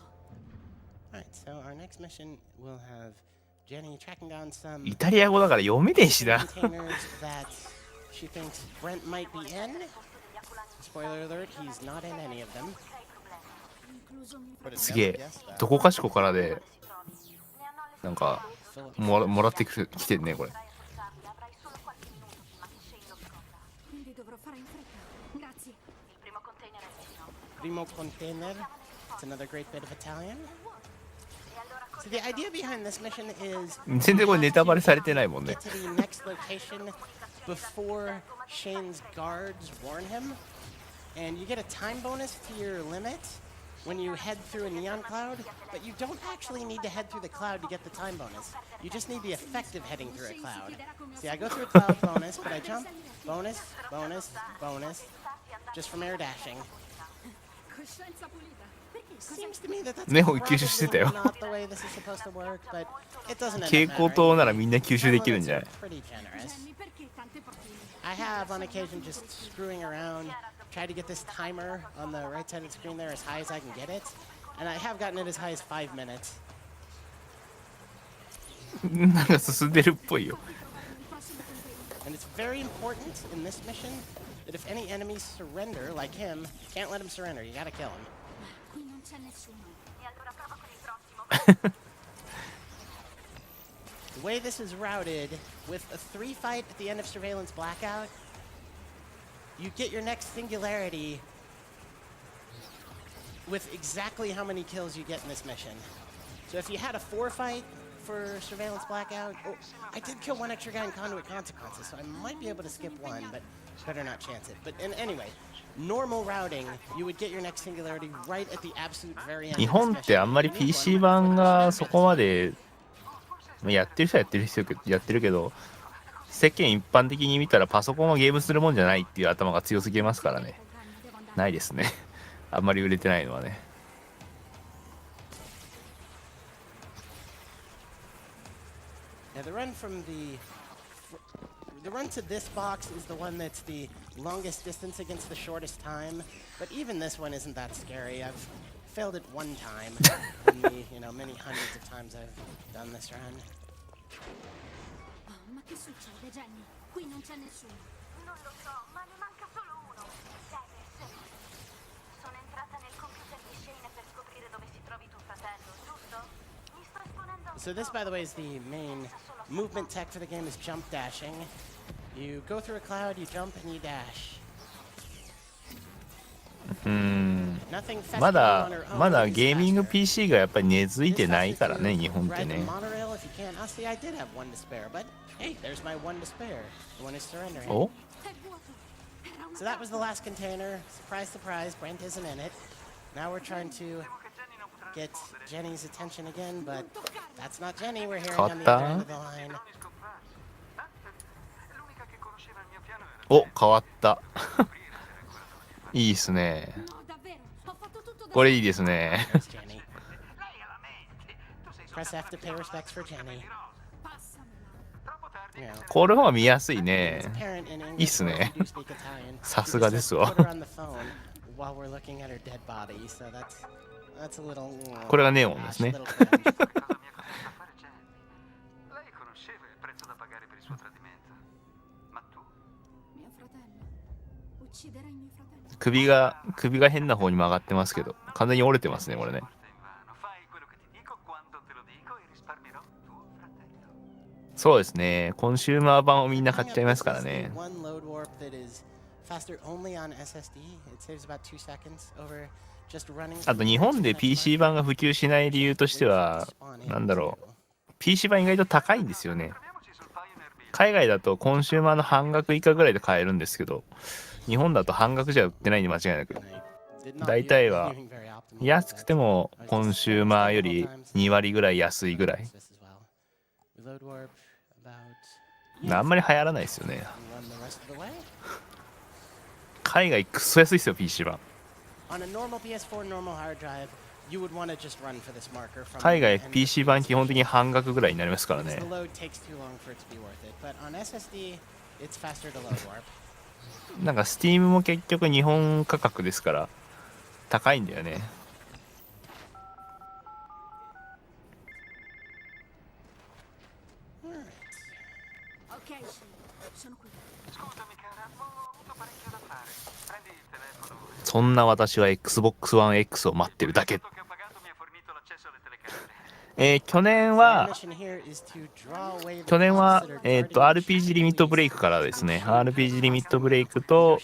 Alright, so our next mission will have Jenny tracking down some イタリア語だから読めねえしな。 containers that she thinks Brent might be in. Spoiler alert, he's not in any of them. But it すげ never え guessed that. どこかしこからでなんかもらってきてんねこれ。 Quindi dovrò fare in fretta. Grazie. Il primo container è vicino. Primo container. It's another great bit of Italian. So the idea behind this mission is 全然これネタバレされてないもんね get。to the next location before Shane's guards warn him, and you get a time bonus to your limit when you head through a neon cloud, but you don't actually need to head through the cloud to get the time bonus. You just need the effect of heading through a cloud. See, I go through a cloud bonus, but I jump, bonus, bonus, bonus, just from air dashing. Coscienza pulita. Perché? Seems to me that that's ねほ吸収してたよ probably not the way this is supposed to work, but it doesn't end 蛍 up 光 mattering. 灯ならみんな吸収できるんじゃない Pretty generous. Jenny, perché tante portine? I have on occasion just screwing around, try to get this timer on the right side of the screen there as high as I can get it, and I have gotten it as high as 5 minutes. なんか進んでるっぽいよ And it's very important in this mission that if any enemies surrender, like him, you can't let him surrender, you gotta kill him. Qui non c'è nessuno. E allora prova con il prossimo. The way this is routed, with a 3 fight at the end of Surveillance Blackout, you get your next singularity with exactly how many kills you get in this mission. So if you had a 4 fight for Surveillance Blackout, oh, I did kill 1 extra guy in Conduit Consequences, so I might be able to skip 1, but better not chance it. But anyway, normal routing, you would get your next singularity right at the absolute very end. 日本ってあんまり PC 版がそこまでやってる人はやってるけど世間一般的に見たらパソコンはゲームするもんじゃないっていう頭が強すぎますからねないですねあんまり売れてないのはね Now the run to this box is the one that's the longest distance against the shortest time, but even this one isn't that scary. I've failed it 1 time in the many hundreds of times I've done this run. Oh, ma che succede, Jenny? Qui non c'è nessuno. Non lo so, ma ne manca solo uno. Dennis. Sono entrata nel computer di Shane per scoprire dove si trovi tuo fratello, giusto? Mi sto esponendo a So this, by the way, is the main movement tech for the game is jump dashing. You go through a cloud, you jump, and you dash. まだゲーミング PC がやっぱり根付いてないからね日本ってね お So that was the last container. Surprise, surprise, Brent isn't in it. Now we're trying to get Jenny's attention again, but that's not Jenny. We're hearing on the other end of the line. L'unica che conosceva il mio piano era お変わったいいっすね No, davvero. Ho fatto tutto da これいいですね There's Jenny. lei ha la mente. Tu sei Press F to pay respects for Jenny. Passamela. troppo tardi. You know, これの方が見やすいね it's apparent in いいっ English す if ね you do speak Italian. さすがですわ Put her on the phone while we're looking at her dead body, so that's a little. これがネオンですね little cringe. Cosa mi ha costretto a fare Jenny? Lei conosceva il prezzo da pagare per il suo tradimento. Ma tu? Mio fratello. Ucciderai mio fratello. 首が変な方に曲がってますけど完全に折れてますねこれね Forte invano. Fai quello che ti dico quando te lo dico e risparmierò tuo fratello. そうですねコンシューマー版をみんな買っちゃいますからね One load warp that is faster only on SSD. It saves about 2 seconds over just running. あと日本で PC 版が普及しない理由としてはなんだろう PC 版意外と高いんですよね Proviamoci sul Pioneer B. 海外だとコンシューマーの半額以下ぐらいで買えるんですけど日本だと半額じゃ売ってないんで間違いなく大体は安くてもコンシューマーより2割ぐらい安いぐらいあんまり流行らないですよね海外くっそ安いですよ PC 版 On a normal PS4 normal hard drive, you would want to just run for this marker from 海外 and PC 版基本的に半額ぐらいになりますから because ね the load takes too long for it to be worth it. But on SSD, it's faster to load warp. なんか Steam も結局日本価格ですから高いんだよね Ok, Shane. Sono qui. Scusami cara, ho avuto parecchio da fare. Prendi il telefono そんな私は Xbox One X を待ってるだけ。che ho pagato mi ha fornito l'accesso alle telecamere. 去年 So our は mission here is to draw away the 去年 cops は that are guarding the RPG リミットブレイクからですね、RPG リミットブレイクと、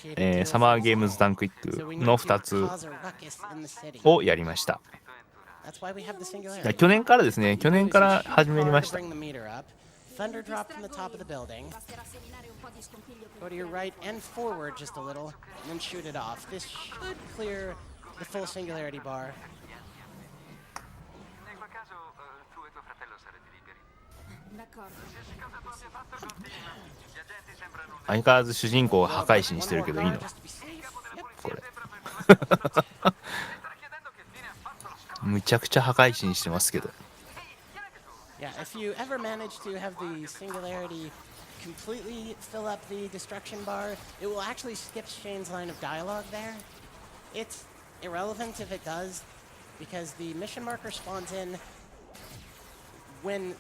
サマーゲームズダンクイック So we need の to 2つ cause a ruckus in the city. をやりました。 That's why we have the singularity. 去年からですね、去年から始めま Hard し to た。 bring the meter up. Thunder drop from the top of the building. Basterà seminare un po' di scompiglio Go per to your right and forward just a little, and then shoot it off. This should clear the full singularity bar. In quel caso tu e tuo fratello sarete liberi. D'accordo. Qualsiasi cosa tu abbia fatto continua. Gli agenti sembrano un 相変わらず主人公を破壊神にしてるけどいいの？ Just to be safe. Yep. これ。 Stai chiedendo che fine ha fatto lo scopo? むちゃくちゃ破壊神にしてますけど。 Yeah, if you ever manage to have the singularity completely fill up the destruction bar, it will actually skip Shane's line of dialogue there. It's irrelevant if it does, because the mission marker spawns in when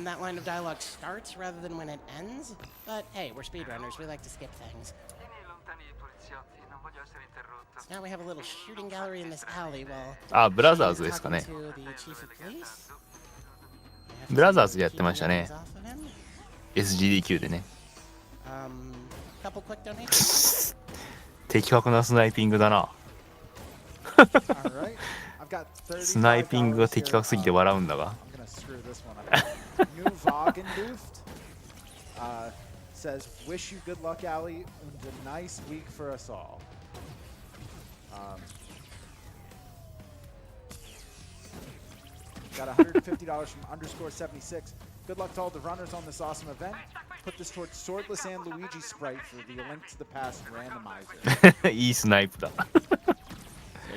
that line of dialogue starts rather than when it ends. But hey, we're speedrunners, we like to skip things. Tieni lontani i poliziotti, non voglio essere interrotto. So now we have a little shooting gallery in this alley while あ、ブラザーズ Shane で is すか talking ね。 to the chief of police. ブラザーズでやってましたね。 Keep the weapons off of him. SGDQ でね。 Couple quick donations. 的確なスナイピングだな。 All right. I've got 35スナイピングが的確すぎて笑うんだが。 I'm gonna screw this one up. New Wagenduft says, "Wish you good luck, Ali, and a nice week for us all." Got $150 from _76. Good luck to all the runners on this awesome event. Put this towards Swordless and Luigi Sprite for the Link to the Past randomizer. いいスナイプだ。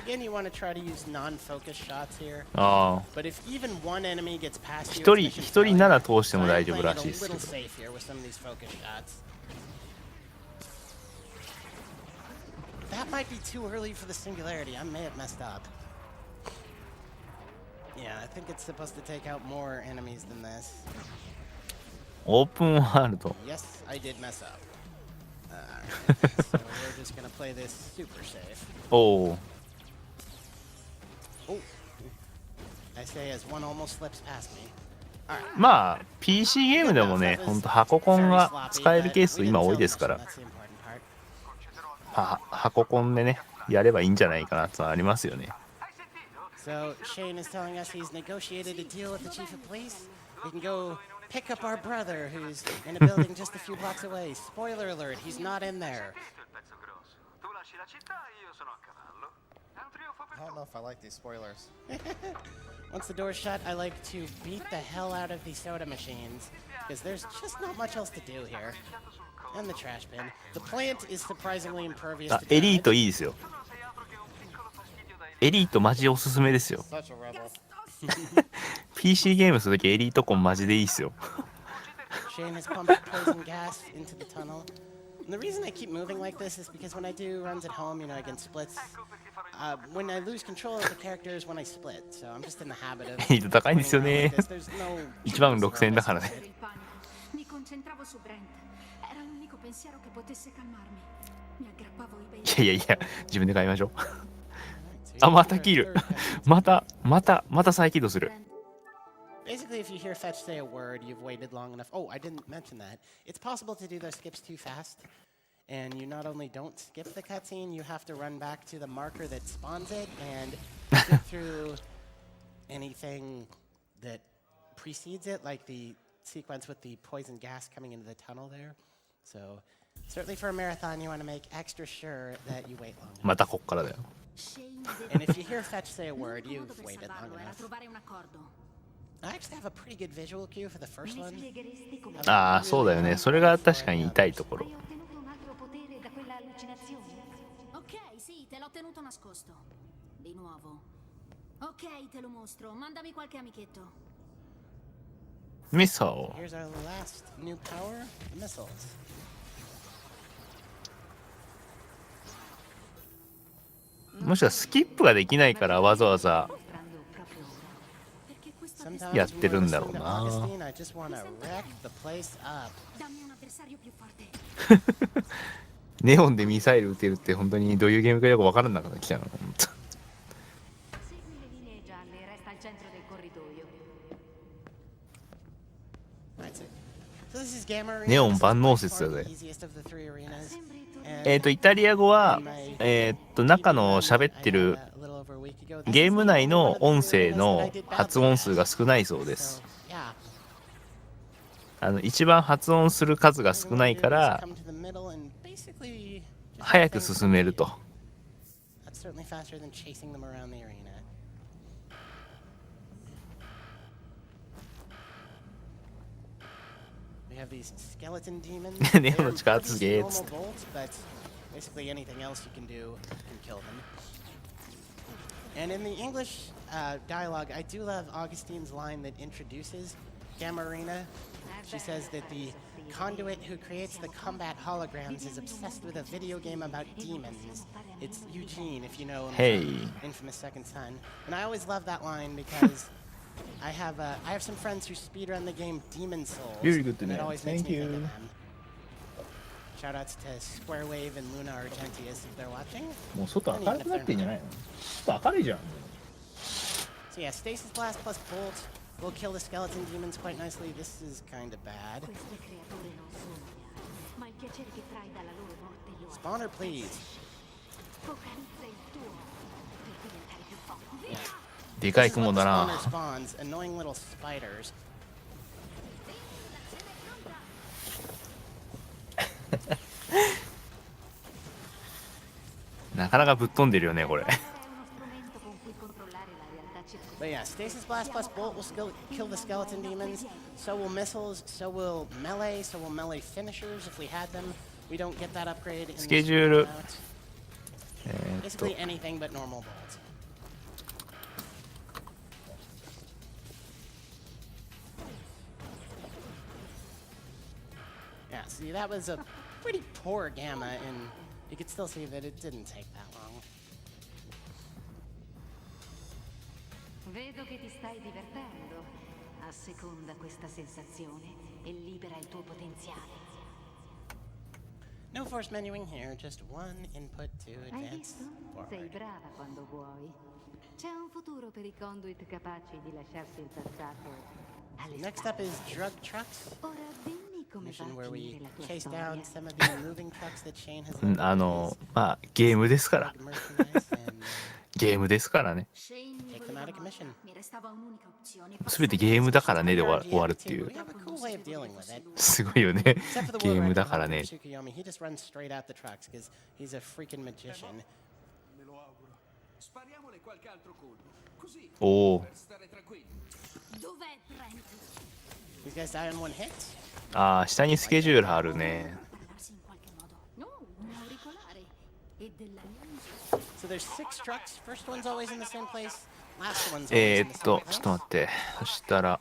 Again, you want to try to use non-focus shots here. ああ。 But if even one enemy gets past you, 一 it's 人 mission 一人なら failure. 通しても So 大 I'm 丈夫 playing ら it しい a ですけ little ど。 safe here with some of these focus shots. That might be too early for the singularity. I may have messed up. Yeah, I think it's supposed to take out more enemies than this. オープンワールド。 Yes, I did mess up. Alright, so we're just gonna play this super safe. おお。 Oh, I say as one almost slips past me. まあ PC ゲームでもね、ほんと箱コンが使えるケース今多いですから、 That's the important part. まあ、箱コンでね、やればいいんじゃないかなってのはありますよね。 So Shane is telling us he's negotiated a deal with the chief of police. We can go pick up our brother who's in a building just a few blocks away. Spoiler alert, he's not in there. Il pezzo grosso. Tu lasci la città e io sono a cavallo. È un trionfo per I don't know if I like these spoilers. Once the door's shut, I like to beat the hell out of these soda machines because there's just not much else to do here. And the trash bin. The plant is surprisingly impervious あ to エリート damage. いいですよ。エリートマジおすすめですよ。 Such a rebel. PC ゲームするときエリートコンマジでいいですよ。 Shane has pumped poison gas into the tunnel. And the reason I keep moving like this is because when I do runs at home, you know, against splits, when I lose control of the character is when I split. So I'm just in the habit of エリート高いんですよ running ね around。like this. There's no 16000円だからね。 il panico. Mi concentravo su Brent. Era l'unico pensiero che potesse calmarmi. Mi aggrappavo ai bei いやいやいや、自分で買いましょう。あ、また切る。また再起動する。 Basically, if you hear Fetch say a word, you've waited long enough. Oh, I didn't mention that. It's possible to do those skips too fast. And you not only don't skip the cutscene, you have to run back to the marker that spawns it and skip through anything that precedes it, like the sequence with the poison gas coming into the tunnel there. So, certainly for a marathon, you want to make extra sure that you wait long enough. またこっからだよ。 Shane And deve... if you hear Fetch say a word, L'unico modo you've per waited long salvarlo era enough. trovare un accordo. I actually have a pretty good visual cue for the first Mi one. spiegheresti come ああ、そうだよね。それが確かに痛いところ。 hai ottenuto un altro potere da quella allucinazione? Ok, sì, te l'ho tenuto nascosto. Di nuovo. Ok, te lo mostro. Mandami qualche amichetto. ミソ Here's our last new power, the missiles. もしくはスキップができないからわざわざ Mostrando proprio ora. Perché questa Sometimes やってるんだろう when な。 we're listening to Augustine, I just want to wreck the place up. Dammi un avversario più forte. ネオンでミサイル撃てるって本当にどういうゲームかよく分からなくなってきたの。本当 Segui le linee gialle, resta al centro del corridoio. That's it. So this is Gamma Arena. ネオン This is 万能 by 説だ far ぜ the。easiest of the three arenas. Sembri tu And イタリア語は on my 中の喋ってる I had a little over a week ago. This ゲー is ム the 内 only の one of the 音 three 声 arenas that の I did badly 発音 at. 数が少ないそうです So, yeah. 一番発音する数が All 少 you な wanna い do か is ら come to the middle and basically just 早く let things 進める proceed. と。 That's certainly faster than chasing them around the arena. We have these skeleton demons. Neon They're の力すげえっ normal つって bolts, but basically anything else you can do can kill them. And in the English dialogue, I do love Augustine's line that introduces Gamma Arena. She says that the conduit who creates the combat holograms is obsessed with a video game about demons. It's Eugene, if you know him Hey. from Infamous Second Son. And I always love that line because I have some friends who speedrun the game Demon Souls. Very good to and it know. always makes Thank me think you. of them. Shoutouts to Squarewave and Luna Argentius if they're watching. もう外明るくなってんじゃないの？外明るいじゃん。 So yeah, Stasis Blast plus Bolt will kill the skeleton demons quite nicely. This is kind of bad. Queste creature non sono reali, ma il piacere che trai dalla loro morte lo Spawner, please. focalizza il tuo per diventare più forte. Yeah. でかい This is what 雲 the だ spawner な。 spawns, annoying little spiders. Vero. なかなかぶっ飛んでるよねこれ。 È uno strumento con cui controllare la realtà circostante. But yeah, Stasis Blast plus Bolt will kill the skeleton demons. So will missiles, so will melee finishers if we had them. We don't get that upgrade in this Schedule. route. Basically anything but normal Bolt. Yeah, see, that was a pretty poor Gamma, and you could still see that it didn't take that long. Vedo che ti stai divertendo. Asseconda questa sensazione e libera il tuo potenziale. No force menuing here, just one input to Hai advance visto? Sei forward. brava quando vuoi. C'è un futuro per i conduit capaci di lasciarsi il passato alle Next spalle. up is Drug Trucks, Ora dimmi come va mission a where we finire la tua chase storia. down some of the moving trucks that Shane has うん loaded まあゲームですから。 with merchandise and ゲームですからね。 Shane mi take them out voleva of commission. morta. Mi restava un'unica opzione. すべてゲームだからねで終わるっていう We。have a cool way of dealing with it. すごいよね。 Except for the ゲー world ム record だから holder ね。 Tsukuyomi, he just runs straight at the trucks because he's a freaking magician. Me lo auguro. Spariamole qualche altro colpo. Così, おお。 per stare tranquilli. Dov'è Brent? These guys die in one hit. ああ下にスケジュールあるね。 Parlarsi in qualche modo. No, un auricolare. E della So there's 6 trucks. First one's always in the same place. Last one's always ち in ょ the っ same と place. 待って。そしたら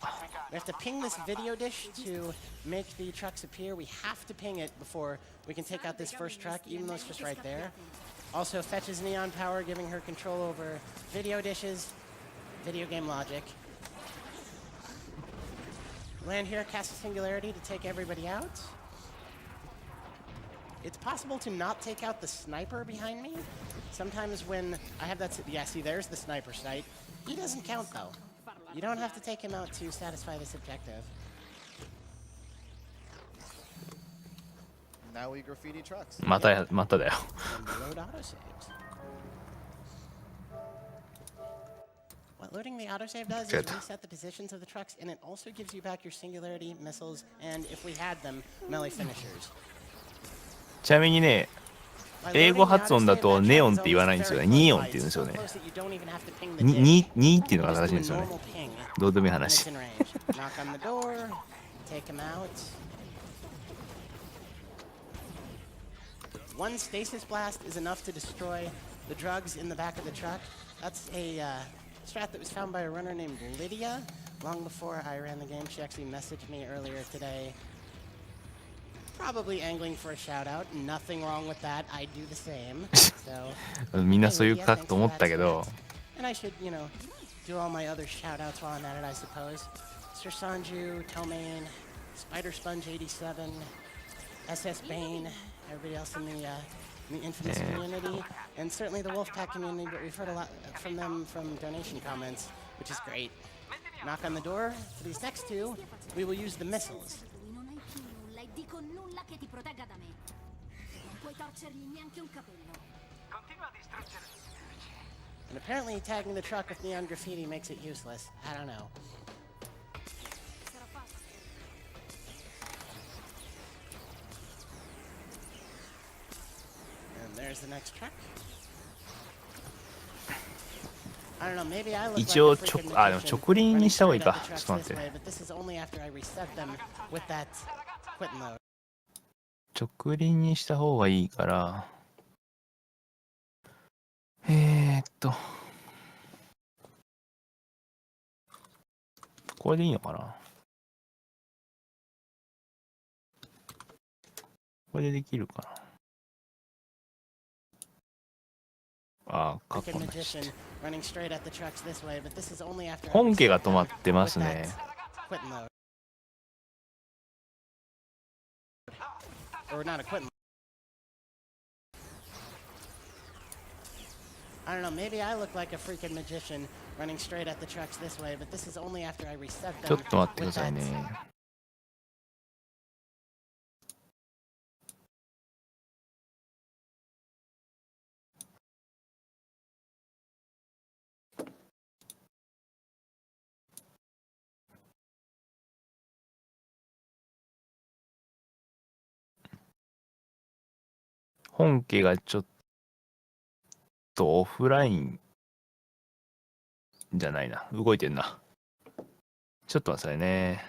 We have to ping this video dish to make the trucks appear. We have to ping it before we can take out this first truck, even though it's just right there. Also fetches neon power, giving her control over video dishes, video game logic. Land here, cast a singularity to take everybody out. It's possible to not take out the sniper behind me. Sometimes when I have that, yeah, see, there's the sniper sight. He doesn't count though. You don't have to take him out to satisfy this objective. Now we graffiti trucks. まただよ。 And load autosaves. What loading the autosave does is Good. reset the positions of the trucks, and it also gives you back your singularity, missiles, and if we had them, melee finishers. ちなみにね、 By 英 loading 語 the 発音だ autosave, と that ネ truck オン is って言わないん always ですよね。 very ニオン close. って言うんですよ So ね。 close that you don't even have to ping the に dish. にっていうのが You 正 just しいん do です a よね。 normal ping, どうでもいい and it's 話。 in range. Knock on the door, take him out. One stasis blast is enough to destroy the drugs in the back of the truck. That's a strat that was found by a runner named Lydia long before I ran the game. She actually messaged me earlier today. Probably angling for a shout out. Nothing wrong with that. I do the same. So みんなそういう Lydia, か thanks と for 思 that ったけど strat. And I should, you know, do all my other shout outs while I'm at it, I suppose. Sir Sanju, Tomain, Spider Sponge 87, SS Bane, everybody else in the Infamous community, and certainly the Wolfpack community, but we've heard a lot from them from donation comments, which is great. Knock on the door. For these next two, we will use the missiles. Non hai più nulla e dico nulla che ti protegga da me. Non puoi torcergli neanche un capello. Continua a distruggere. And apparently tagging the truck with neon graffiti makes it useless. I don't know. And there's the next truck. I don't know, maybe I look like 一応 a freaking でも magician 直輪に running した方がいい straight か at the ちょ trucks っと待 this って way, but this is only after I reset them with that quit mode. 直輪にした方がいいからこれでいいのかな。これでできるかな。ああ、かっこ Freaking ないし magician running straight at the trucks this way, but this is only after I 本家が reset 止ま them ってま with すね。 that quit mode. Or not a quit mode. I don't know, maybe I look like a freaking magician running straight at the trucks this way, but this is only after I reset ちょ them っと待ってくだ with さい that ね。本家がちょっとオフラインじゃないな。動いてんな。ちょっと待ってくださいね。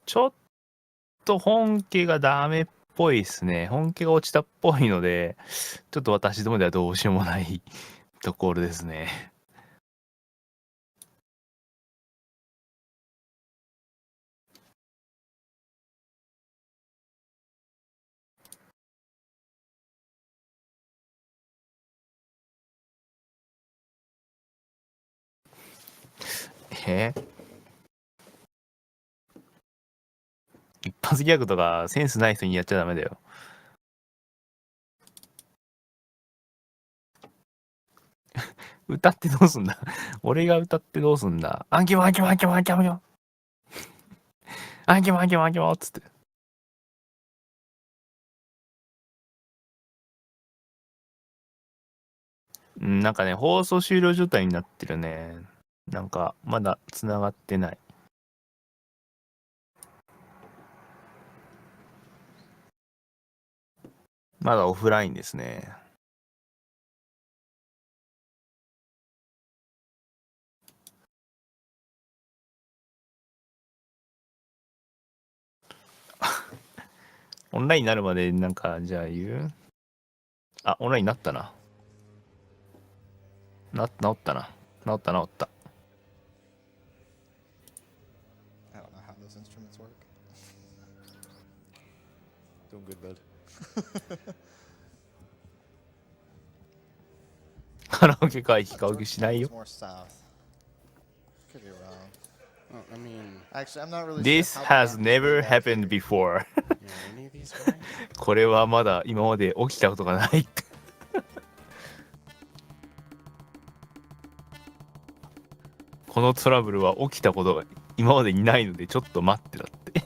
ちょっと本家がダメっぽいですね。本家が落ちたっぽいので、ちょっと私どもではどうしようもないところですね。一発ギャグとかセンスない人にやっちゃダメだよ。歌ってどうすんだ俺が歌ってどうすんだアンキモアンキモアンキモアンキモアンキモアンキモアンキモアンキモっつって。なんかね、放送終了状態になってるね。なんか、まだ繋がってない。まだオフラインですね。オンラインになるまでなんか、じゃあ言う？あ、オンラインになったな。治ったな。治った。I don't know how those instruments work. Doing good, bud. カラオケかカラオケしないよ。 More south. Could be wrong. Well, I mean, Actually, I'm not really This sure how the has map never is happened before. yeah, any of these guys? これはまだ今まで起きたことがない。このトラブルは起きたことが今までにないのでちょっと待ってだって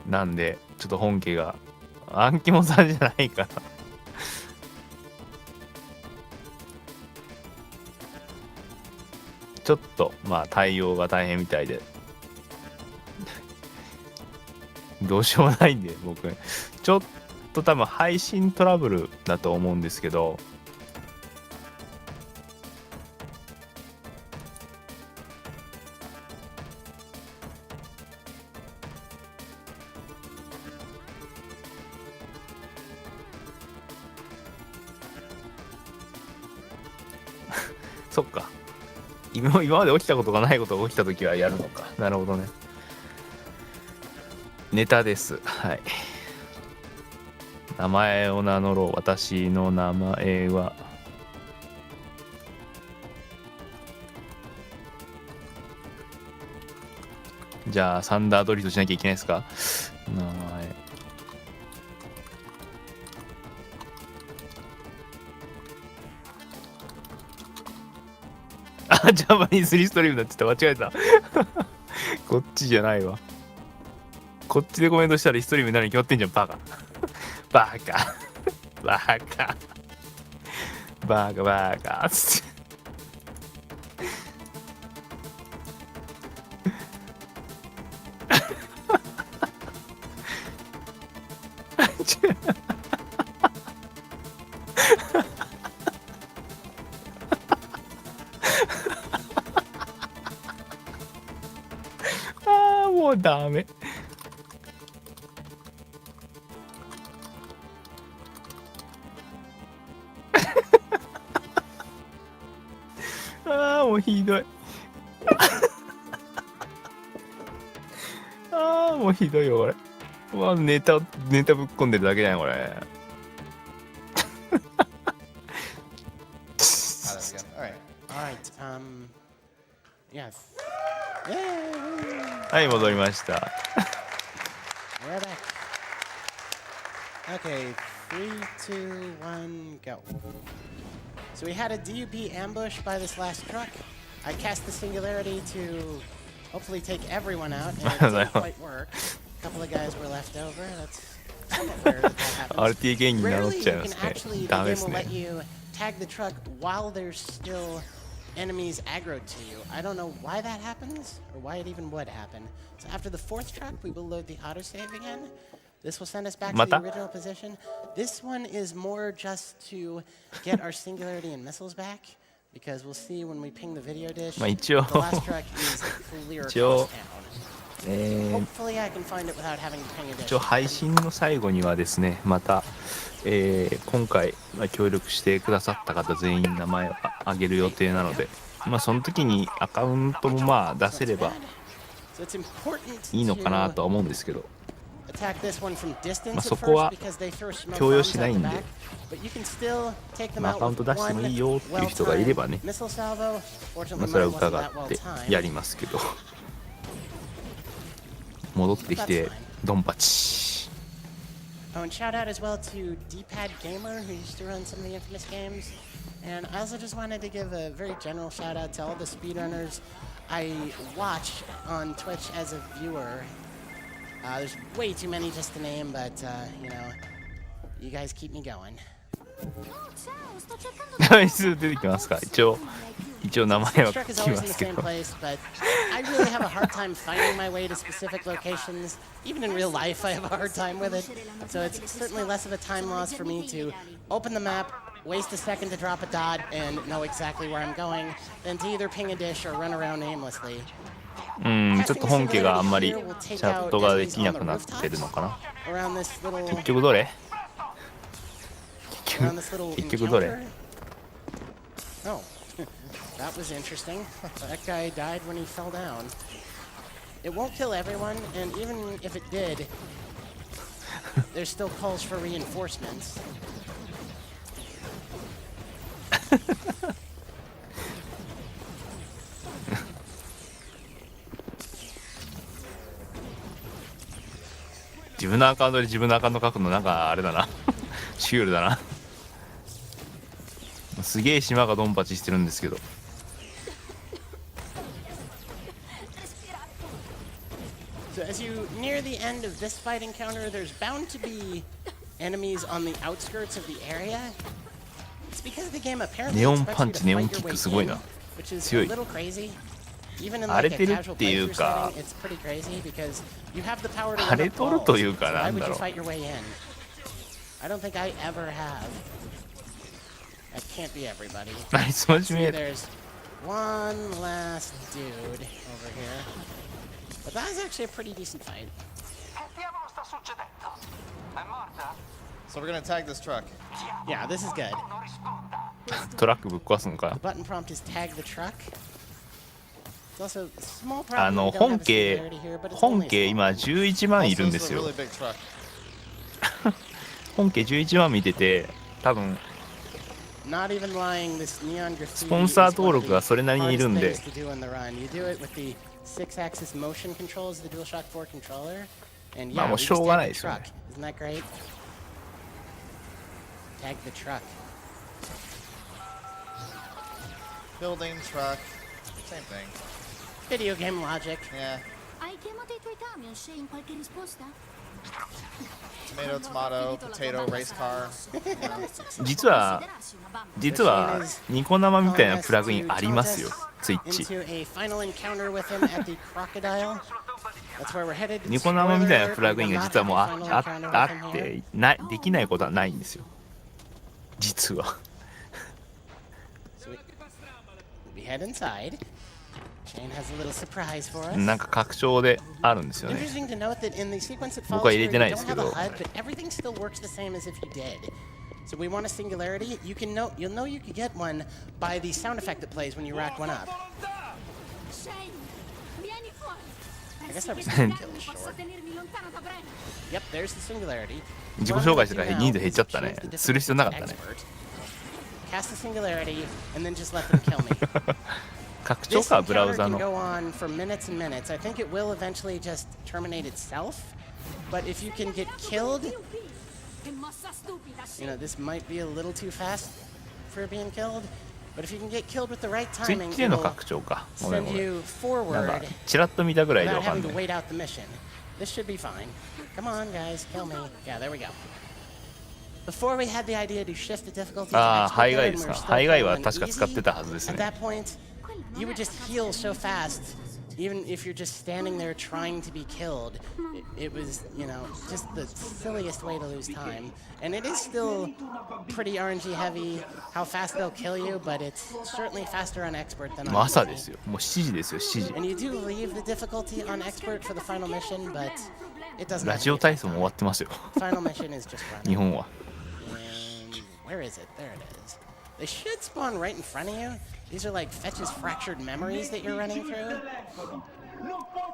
なんでちょっと本家がアンキモさんじゃないからちょっとまあ対応が大変みたいでどうしようもないんで僕ちょっと多分配信トラブルだと思うんですけどそっか今まで起きたことがないことが起きたときはやるのかなるほどねネタです。はい。名前を名乗ろう。私の名前は。じゃあサンダードリフトしなきゃいけないですか。名前。あ、ジャパニーズリストリームだって言った間違えた。こっちじゃないわ。こっちでコメントしたらリストリームになるに決まってんじゃん、バカ。バカ。バカ。バカバカつって。ああ、もうダメ。ああ、もうひどい。ああ、もうひどいよ、これ。まあ、ネタぶっ込んでるだけじゃない、これ。That's good. All right. All right. Yeah. Yay! はい、戻りました。We're back. Okay, 3, 2, 1, go. So we had a DUP ambush by this last truck. I cast the singularity to hopefully take everyone out, and it didn't quite work. A couple of guys were left over. That's somewhat rare that happens. RT 芸人に名乗っ Rarely ちゃい you ます can ね。 actually, the ダメで game す will ね。 let you tag the truck while there's still enemies aggroed to you. I don't know why that happens, or why it even would happen. So after the 4th truck, we will load the autosave again. This will send us back to the original position. This one is more just to get our singularity and missiles back, because we'll see when we ping the video dish, まあ一応 the last truck is clear 一応 across town. Hopefully I can find it without having to ping a dish. 一応配信の最後にはですね、また、今回協力してくださった方全員名前を挙げる予定なので、まあその時にアカウントもまあ出せれば So it's important いいのかな to とは思うんですけど、 attack this one from distance まあ at そこは first because they throw smoke 強要 bombs し out ない the んで、 back, but you can still take them まあア out カウント with 出しても one いいよっていう人がいればね、 well-timed missile salvo. ま Fortunately, あそれは mine wasn't 伺 that って well-timed. やりますけど、戻ってきてドンパチ。 Oh, and shout out as well to D-Pad Gamer, who used to run some of the infamous games. And I also just wanted to give a very general shout out to all the speedrunners I watch on Twitch as a viewer. There's way too many just to name, but you know, you guys keep me going. 回数出てきますか。一応名前は This truck 聞 is き always ま in the すけ same ど。 place, but I really have a hard time finding my way to specific locations. Even in real life, I have a hard time with it. So it's certainly less of a time loss for me to open the map, waste a second to drop a dot, and know exactly where I'm going, than to either ping a dish or run around aimlessly. ちょっと本家があんまりチャットができなくなってるのかな。 Around this little, 結局どれ？ around this little 結局どれ？ encounter. Oh, that was interesting. That guy died when he fell down. It won't kill everyone, and even if it did, there's still calls for reinforcements. 自分のアカウントで自分のアカウント書くのなんかあれだな。シュールだな。すげえ島がドンパチしてるんですけど。 So as you near the end of this fight encounter, there's bound to be enemies on the outskirts of the area. It's because the game apparently ネオン expects パ you ン to チ、ネオン fight キ your ッ way クすごい in, な。 which is 強 a い。 little crazy. Even in 荒れ like て a る casual っていう playthrough か、 setting, it's pretty crazy because you have the power to 荒 run れ up とる walls. というか So な why ん would だ you ろう。 fight your way in? I don't think I ever have. That can't be everybody. 何その地 See, 名 there's one last dude over here. But that was actually a pretty decent fight. Che diavolo sta succedendo? È morta? So we're gonna tag this truck. Yeah, this is good. Non risponda. トラックぶっ壊すのか。 The button prompt is tag the truck. It's also a small problem. We don't 本 have a 家 singularity here, but it's 本 only 家 small. 今11万い Also, るんで this す is a よ really big truck. 本家11万見てて多分 Not even lying, this neon graffiti スポンサー is one 登 of 録 the がそれなりにいるん hardest で things to do in the run. You do it with the 6-axis motion controls, the DualShock 4 controller, and まあ yeah, もう we しょ just うが tagged ない the ですよ truck. ね Isn't that great? Tag the truck. Building, truck, same thing. Video game logic. Yeah. Hai chiamato i tuoi camion, Shay, in qualche risposta? Tomato, tomato, potato, race car. 実はニコ生みたいなプラグインありますよスイッチ Into a final encounter with him at the crocodile. That's where we're headed. ニコ生みたいな Spoiler プラグイン alert, が we 実は will もう not あ have a final あ encounter あ with him っ here. てできないことはないんですよ実は So we head inside. Shane has a little surprise for us. なんか拡張であるんですよね Interesting to note that in the sequence that 僕 follows は入 here, れて you ないで don't すけ have ど a HUD, but everything still works the same as if you did. So we want a singularity. You can know, you'll know you could get one by the sound effect that plays when you rack one up. Shane, vieni fuori. I guess I was Pensi a che kill possa short. tenermi lontano da Bren? Yep, there's the singularity. 自己紹介してから人数減っちゃったねする必要なかったね Cast the singularity and then just let them kill me. 拡張 This かブラウ encounter ザ can の go on for minutes and minutes. I think it will eventually just terminate itself. But if you can get killed, Che mossa stupida, you know, Shane. this might be a little too fast for being killed. But if you can get killed with the right スイ timing, ッチでの it'll 拡張かごめん send ごめん you なん forward かチラッと見たぐらいで without わかん having な to い wait out the mission. This should be fine. Come on, guys, kill me. Yeah, there we go. Before we had the idea to shift the difficulty to ああ expert ハイ there, ガイ and です we か were still ハイガイは playing 確か使ってた easy, はずです at ね that point, you would just heal so fast. Even if you're just standing there trying to be killed, it was, you know, just the silliest way to lose time. And it is still pretty RNG heavy how fast they'll kill you, but it's certainly faster on expert than on もう朝 easy. ですよもう7時ですよ7時 And you do leave the difficulty on expert for the final mission, but it doesn't ラ have ジ any オ体 effect 操も on 終わってますよ it. Final mission is just 日 running. 本は And where is it? There it is. They should spawn right in front of you. These are like Fetch's fractured memories that you're running through.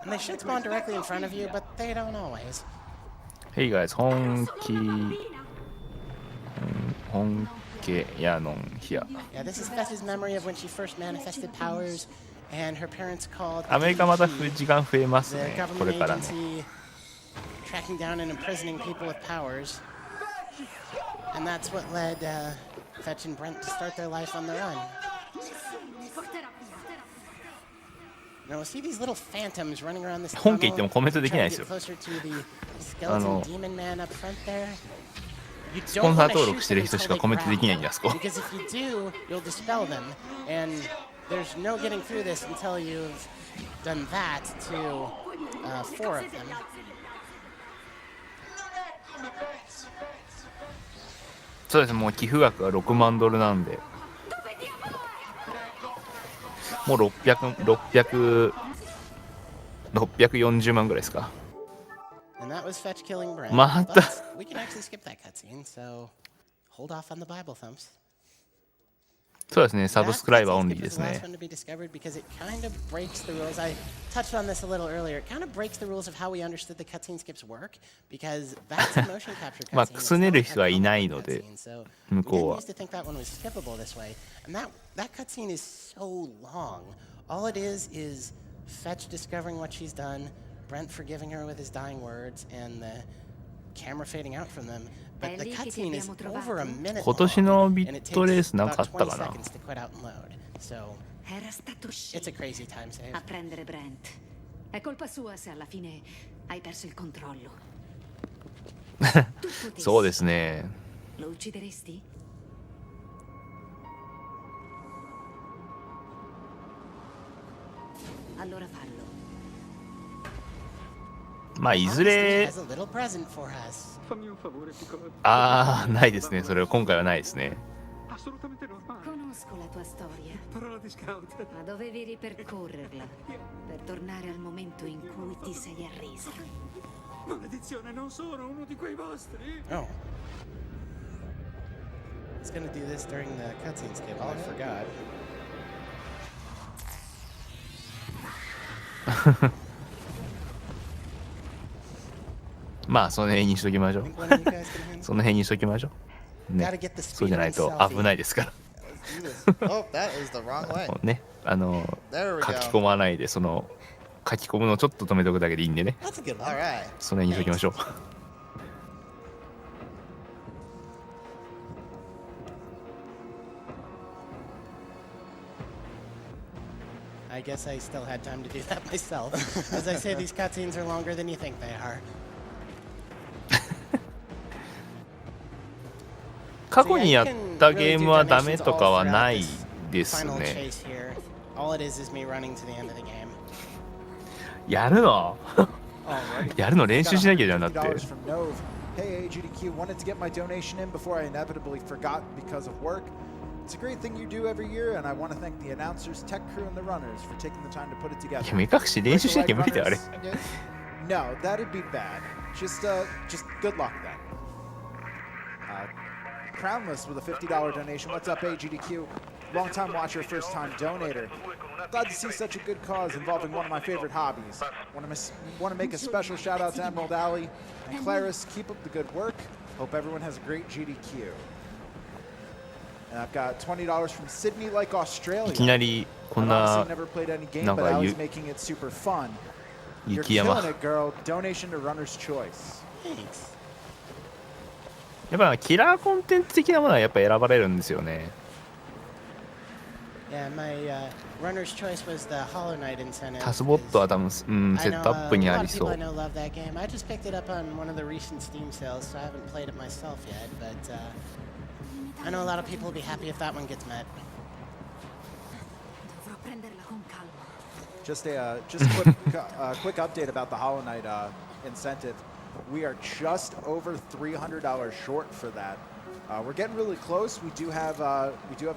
And they should spawn directly in front of you, but they don't always. Hey guys 本家やのんひや Yeah, this is Fetch's memory of when she first manifested powers, and her parents called アメリカまた AGDQ2018, 時間増えます the ねこ government れからね agency tracking down and imprisoning people with powers. And that's what led Fetch and Brent to start their life on the run. Now we'll see these little phantoms running around this 本家 tunnel, 行ってもコメントできないです trying よ to get closer to the skeleton demon man up front there. You スポン don't サー wanna 登 shoot 録してる them 人 until しか they コメントできないん growl, であそこ because if you do, you'll dispel them, and there's no getting through this until you've done that to 4 of them. そうですもう寄付額が6万ドルなんでもう640万ぐらいですか And that was Fetch killing Brent. また But we can actually skip that cutscene, so hold off on the Bible thumps. そうですねサ That ブスクライバーオ cutscene ンリ skip ーで was す the last ね one to be discovered because it kind of breaks the rules. I touched on this a little earlier. It kind of breaks the rules of how we understood the cutscene skips work because that's a motion capture まあ cutscene. くすねる人はいない It's の not a で cutscene, so 向 we こう didn't は used to think that one was skippable this way. And that cutscene is so long. All it is Fetch discovering what she's done, Brent forgiving her with his dying words, and the camera fading out from them. But the cutscene is over a minute 今年の long, ビ and ッ it トレー takes スなんかあ about った 20かな seconds to quit out and load. So Era stato it's a Shane crazy time save. a prendere Brent. È colpa sua se alla fine hai perso il controllo. Tu そうで potessi, すね lo uccideresti? Allora fallo. まあいず Honesty れ has a little present for us. Fammi un favore, piccolo. ああないですねそれは今回はないですね Assolutamente normale. Conosco la tua storia, Parola di scout. ma dovevi ripercorrerla per tornare al momento in cui ti sei arresa. Maledizione, non sono uno di quei vostri. Oh. It's gonna do this during the cutscene skip. Oh, I forgot. まあその辺にしときましょ I う think one of you guys can handle その辺にしときましょうね Gotta get the そうじゃない speed と selfie. 危ないですから Let's do this. Oh, that is the wrong way. ねThere we 書 go. き込まないでその書き込むのをちょっと止めとくだけでいいんでね That's a good one. All right. その辺にしときましょう I guess I still had time to do that myself. As I say, these cutscenes are longer than you think they are. 過去にやったゲームはダメとかはないですね Final chase here. All it is me running to the end of the game. やるの Alrighty. やるの練習しなきゃじゃんだって $50 from Nove. Hey, AGDQ, wanted to get my donation in before I inevitably forgot because of work. It's a great thing you do every year, and I want to thank the announcers, tech crew, and the runners for taking the time to put it い together. や目隠し練習しなきゃ無理だよあれ No, that'd be bad. Just good luck then. Crownless with a $50 donation. What's up, AGDQ? Long-time watcher, first-time donator. Glad to see such a good cause involving one of my favorite hobbies. Want to make a special shout-out to Emerald Alley and Claris. Keep up the good work. Hope everyone has a great GDQ. And I've got $20 from Sydney, like いき Australia. なりこん I've な honestly never played any game, なん but か Allie's making it super fun. You're 雪 killing 山 it, girl. Donation to Runner's Choice. Thanks. やっぱキラーコンテンツ的なものはやっぱ選ばれるんですよね Yeah, my runner's choice was the Hollow Knight incentive. タスボットは多分、うん、セ I ッ know トアップに a あ lot り of そ people う I know love that game. I just picked it up on one of the recent Steam sales, so I haven't played it myself yet. But I know a lot of people will be happy if that one gets met. Dovrò prenderla con calma. Just a quick update about the Hollow Knight incentive. We are just over $300 short for that. We're getting really close. We do have the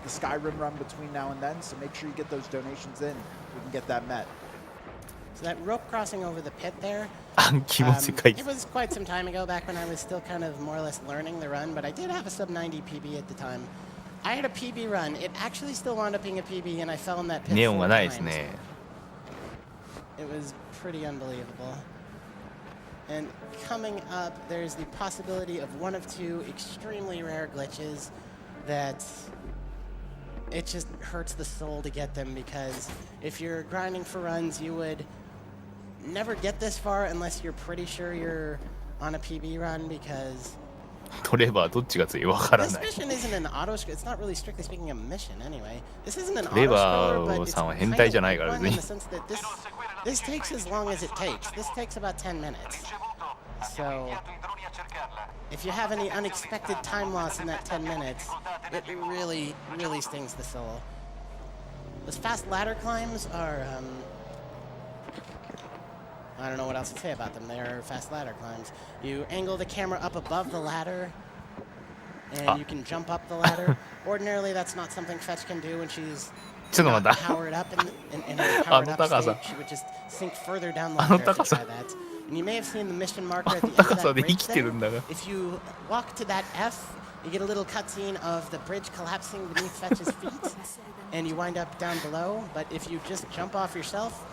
Skyrim run between now and then, so make sure you get those donations in. We can get that met. So that rope crossing over the pit there, 暗記も世界 it was quite some time ago, back when I was still kind of more or less learning the run, but I did have a sub 90 PB at the time. I had a PB run. It actually still wound up being a PB, and I fell in that pit ネオン 4 がないです times. ね It was pretty unbelievable. And coming up, there's the possibility of one of two extremely rare glitches that it just hurts the soul to get them, because if you're grinding for runs, you would never get this far unless you're pretty sure you're on a PB run, because トレバーどっちが強いわから this ない mission isn't an auto scroll. It's not really strictly speaking a mission anyway. This isn't an auto レ scroller, バ but ー it's さんは kind 変 of 態じゃないから one 別 in に the sense that this takes as long as it takes. This takes about 10 minutes. So if you have any unexpected time loss in that 10 minutes, it really, really stings the soul. Those fast ladder climbs are, I don't know what else to say about them. They're fast ladder climbs. You angle the camera up above the ladder, and you can jump up the ladder. Ordinarily, that's not something Fetch can do when she's ちょっと待 not った powered up in a powered up 高さ。 state. She would just sink further down the ladder if you 高さ。 try that. And you may have seen the mission marker at the end 高 of さ that で生 bridge きてる there. んだが If you walk to that F, you get a little cutscene of the bridge collapsing beneath Fetch's feet, and you wind up down below. But if you just jump off yourself,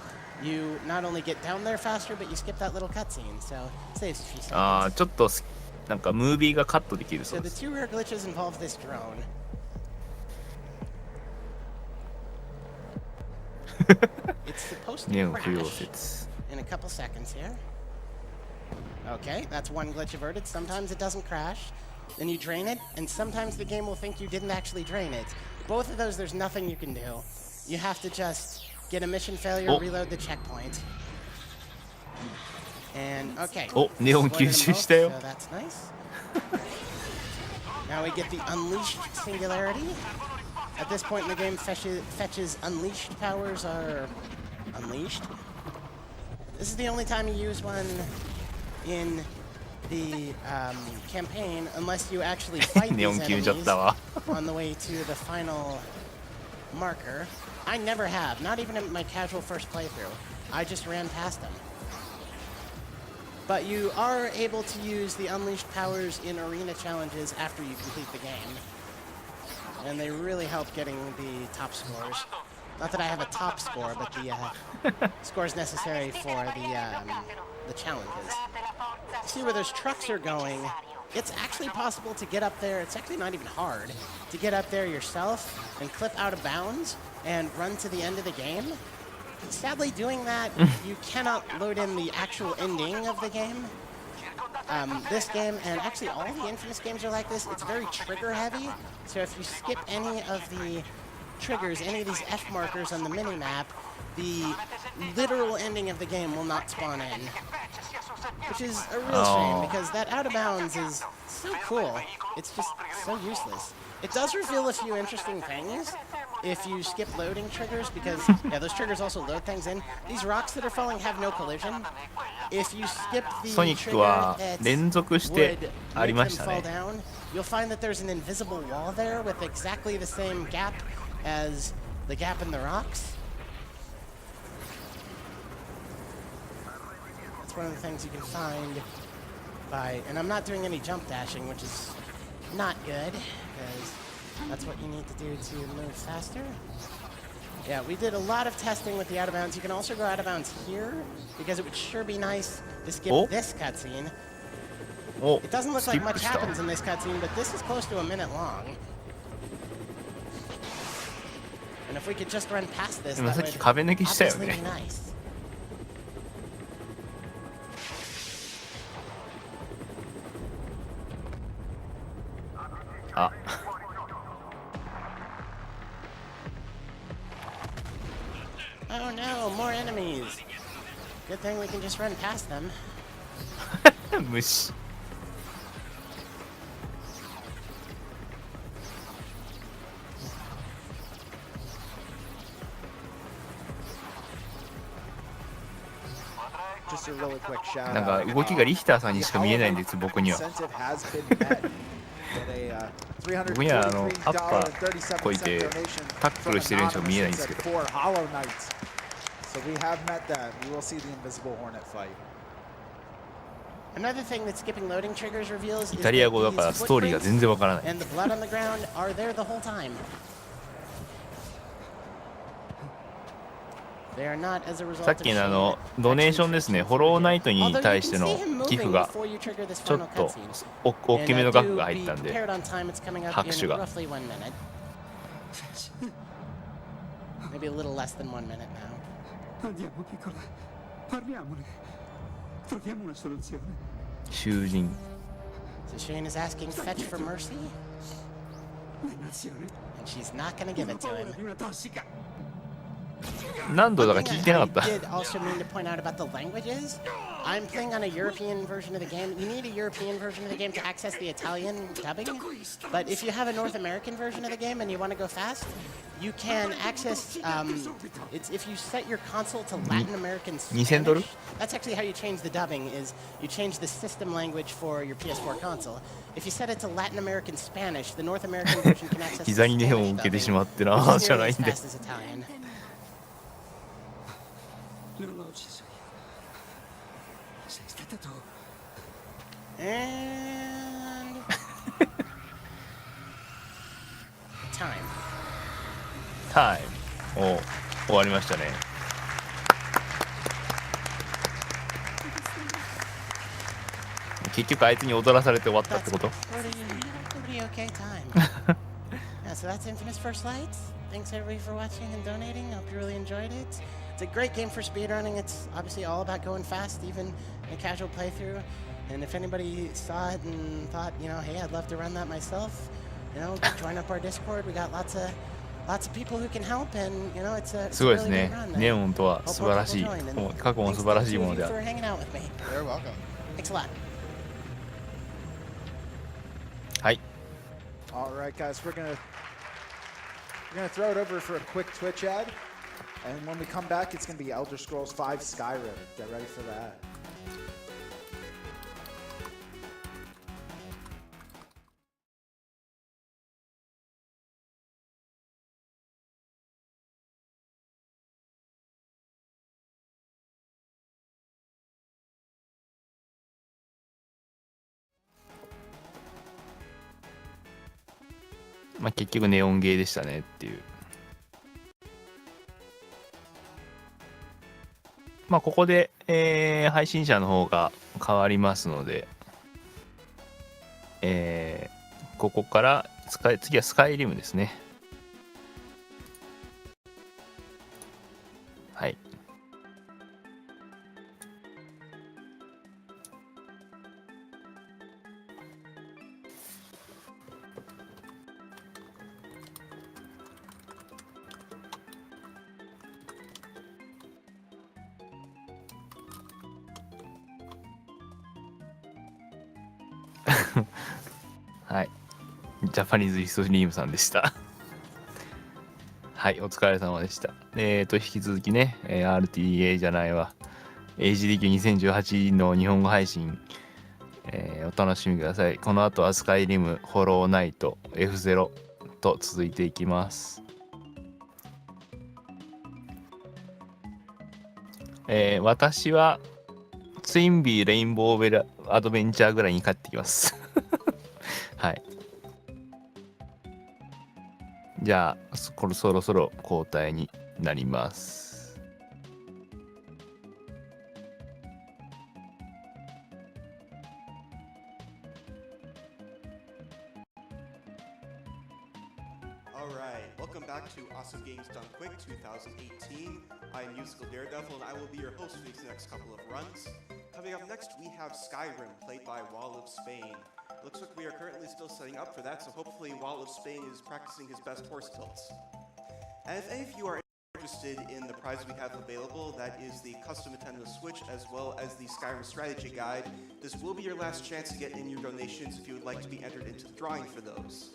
you not only get down there faster, but you skip that little cutscene, so it saves a few seconds. ああちょっとなんかムービーがカットできるそ So うで the す two rare glitches involve this drone. It's supposed ネ to オン不要 crash 説 in a couple seconds here. Okay, that's one glitch averted. Sometimes it doesn't crash. Then you drain it, and sometimes the game will think you didn't actually drain it. Both of those, there's nothing you can do. You have to just get a mission failure, Oh. reload the checkpoint. And okay. おネオン Avoided 吸 them 収 both, したよ so that's nice. Now we get the Unleashed Singularity. At this point in the game, Fetch's Unleashed powers are unleashed. This is the only time you use one in the campaign, unless you actually fight ネオン these 消えちゃっ enemies たわ on the way to the final marker. I never have, not even in my casual first playthrough. I just ran past them. But you are able to use the unleashed powers in arena challenges after you complete the game. And they really help getting the top scores. Not that I have a top score, but the scores necessary for the challenges. See where those trucks are going. It's actually possible to get up there. It's actually not even hard to get up there yourself and clip out of bounds and run to the end of the game. Sadly, doing that, you cannot load in the actual ending of the game. This game, and actually all the Infamous games are like this, it's very trigger heavy. So if you skip any of the triggers, any of these F markers on the mini-map, the literal ending of the game will not spawn in. Which is a real shame, because that out of bounds is so cool. It's just so useless. It does reveal a few interesting things if you skip loading triggers, because, yeah, those triggers also load things in. These rocks that are falling have no collision. If you skip the ソニック trigger は that 連続して would あり make ま them した fall ね。 down, you'll find that there's an invisible wall there with exactly the same gap as the gap in the rocks. That's one of the things you can find by, and I'm not doing any jump dashing, which is not good, because that's what you need to do to move faster. Yeah, we did a lot of testing with the out of bounds. You can also go out of bounds here, because it would sure be nice to skip this cutscene. お It doesn't look ス like キッ much プした。 happens in this cutscene, but this is close to a minute long. And if we could just run past this, でも that さっ would き壁抜きしたよ obviously ね be。nice. あ Oh no, more enemies. Good thing we can just run past them. 虫。 Just a really quick shout なんか out. 動きがリヒターさんにしか見えないんです僕には。 Incentive has been met with a, 僕にはアッパー$343.37こいて donation タックルしてるようにしか見えないんですけど。 for Hollow Knight. So we have met that. We will see the Invisible Hornet fight. Another thing that skipping loading triggers reveals イ is タリア that 語だから these ストーリーが全然わからない。 footprints and the blood on the ground are there the whole time. They are not as a result さっ of きの shame. ドネーションですね、フォローナイトに Although you 対 can しての see him 寄付 moving が before you trigger this ちょ final っと cutscene. 大きめの額が入 And, ったん be で prepared on time. It's coming up 拍手 in が roughly 1 minute. Maybe a little less than 1 minute now. Andiamo, piccola. Parliamone. Troviamo una soluzione. 囚人 So Shane is asking Fetch for mercy, Dannazione. and she's not gonna give Ho it to paura him. di una tossica. 何度だか One 聞 thing いてな I かった did also mean to point out about the languages. I'm playing on a European version of the game. You need a European version of the game to access the Italian dubbing. But if you have a North American version of the game and you want to go fast, you can access. It's if you set your console to Latin American $2000 Spanish. That's actually how you change the dubbing. Is you change the system language for your PS4 console. If you set it to Latin American Spanish, the North American version can access. 膝 the に根を Spanish 受けて dubbing, しまって which な is じゃ nearly ない as んで fast as Italian. Non l'ho ucciso io. Sei stata tu. And time. タイムお終わりましたね。結局あいつに踊らされて終わったってこと？ Pretty okay time. Yeah, so that's Infamous First Light. Thanks everybody for watching and donating. I hope you really enjoyed it. It's a great game for speedrunning. It's obviously all about going fast, even in a casual playthrough. And if anybody saw it and thought, you know, hey, I'd love to run that myself, you know, join up our Discord. We got lots of people who can help, and you know, it's a すごいです really ね good run. ネオンとは素晴らしい Hope more people join, and もう過去も素晴らしいもの thanks で to あ you る for hanging out with me. You're welcome. Thanks a lot. はい All right, guys, we're gonna throw it over for a quick Twitch ad, and when we come back, it's gonna be Elder Scrolls V Skyrim. Get ready for that.まあ結局ネオンゲーでしたねっていうまあここで、配信者の方が変わりますので、ここから次はスカイリムですね。はい。はい。ジャパニーズリストリームさんでした。はい、お疲れ様でした。引き続きね、RTA じゃないわ。AGDQ2018 の日本語配信、お楽しみください。この後はスカイリム、ホローナイト、F0 と続いていきます。私はツインビーレインボーベルアドベンチャーぐらいに帰ってきます。はい。じゃあそろそろ交代になります。Welcome back to Awesome Games Done Quick 2018. I am Musical Daredevil and I will be your host for these next couple of runs. Coming up next, we have Skyrim, played by Wall of Spain. Looks like we are currently still setting up for that, so hopefully Wall of Spain is practicing his best horse tilts. And if any of you are interested in the prize we have available, that is the custom Nintendo Switch as well as the Skyrim strategy guide, this will be your last chance to get in your donations if you would like to be entered into the drawing for those.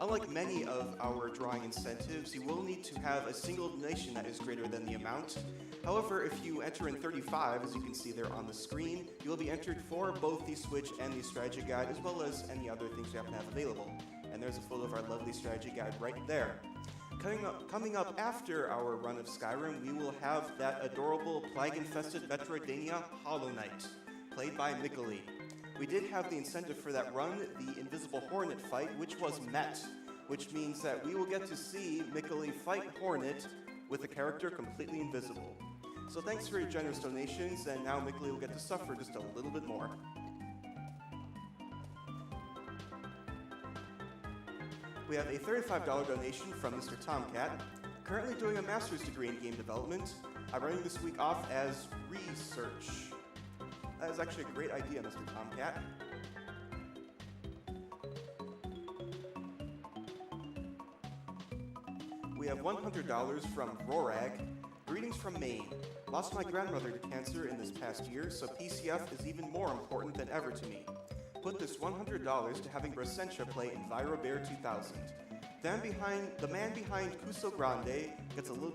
Unlike many of our drawing incentives, you will need to have a single donation that is greater than the amount. However, if you enter in 35, as you can see there on the screen, you will be entered for both the Switch and the strategy guide, as well as any other things we happen to have available. And there's a photo of our lovely strategy guide right there. Coming up after our run of Skyrim, we will have that adorable plague-infested Metroidvania Hollow Knight, played by Mikoli. We did have the incentive for that run, the Invisible Hornet fight, which was met, which means that we will get to see Mikoli fight Hornet with a character completely invisible. So thanks for your generous donations, and now Mikoli will get to suffer just a little bit more. We have a $35 donation from Mr. Tomcat, currently doing a master's degree in game development. I'm running this week off as research. That is actually a great idea, Mr. Tomcat. We have $100 from Rorag. Greetings from Maine. Lost my grandmother to cancer in this past year, so PCF is even more important than ever to me. Put this $100 to having Brasentia play Enviro Bear 2000. The man behind Cuso Grande gets a little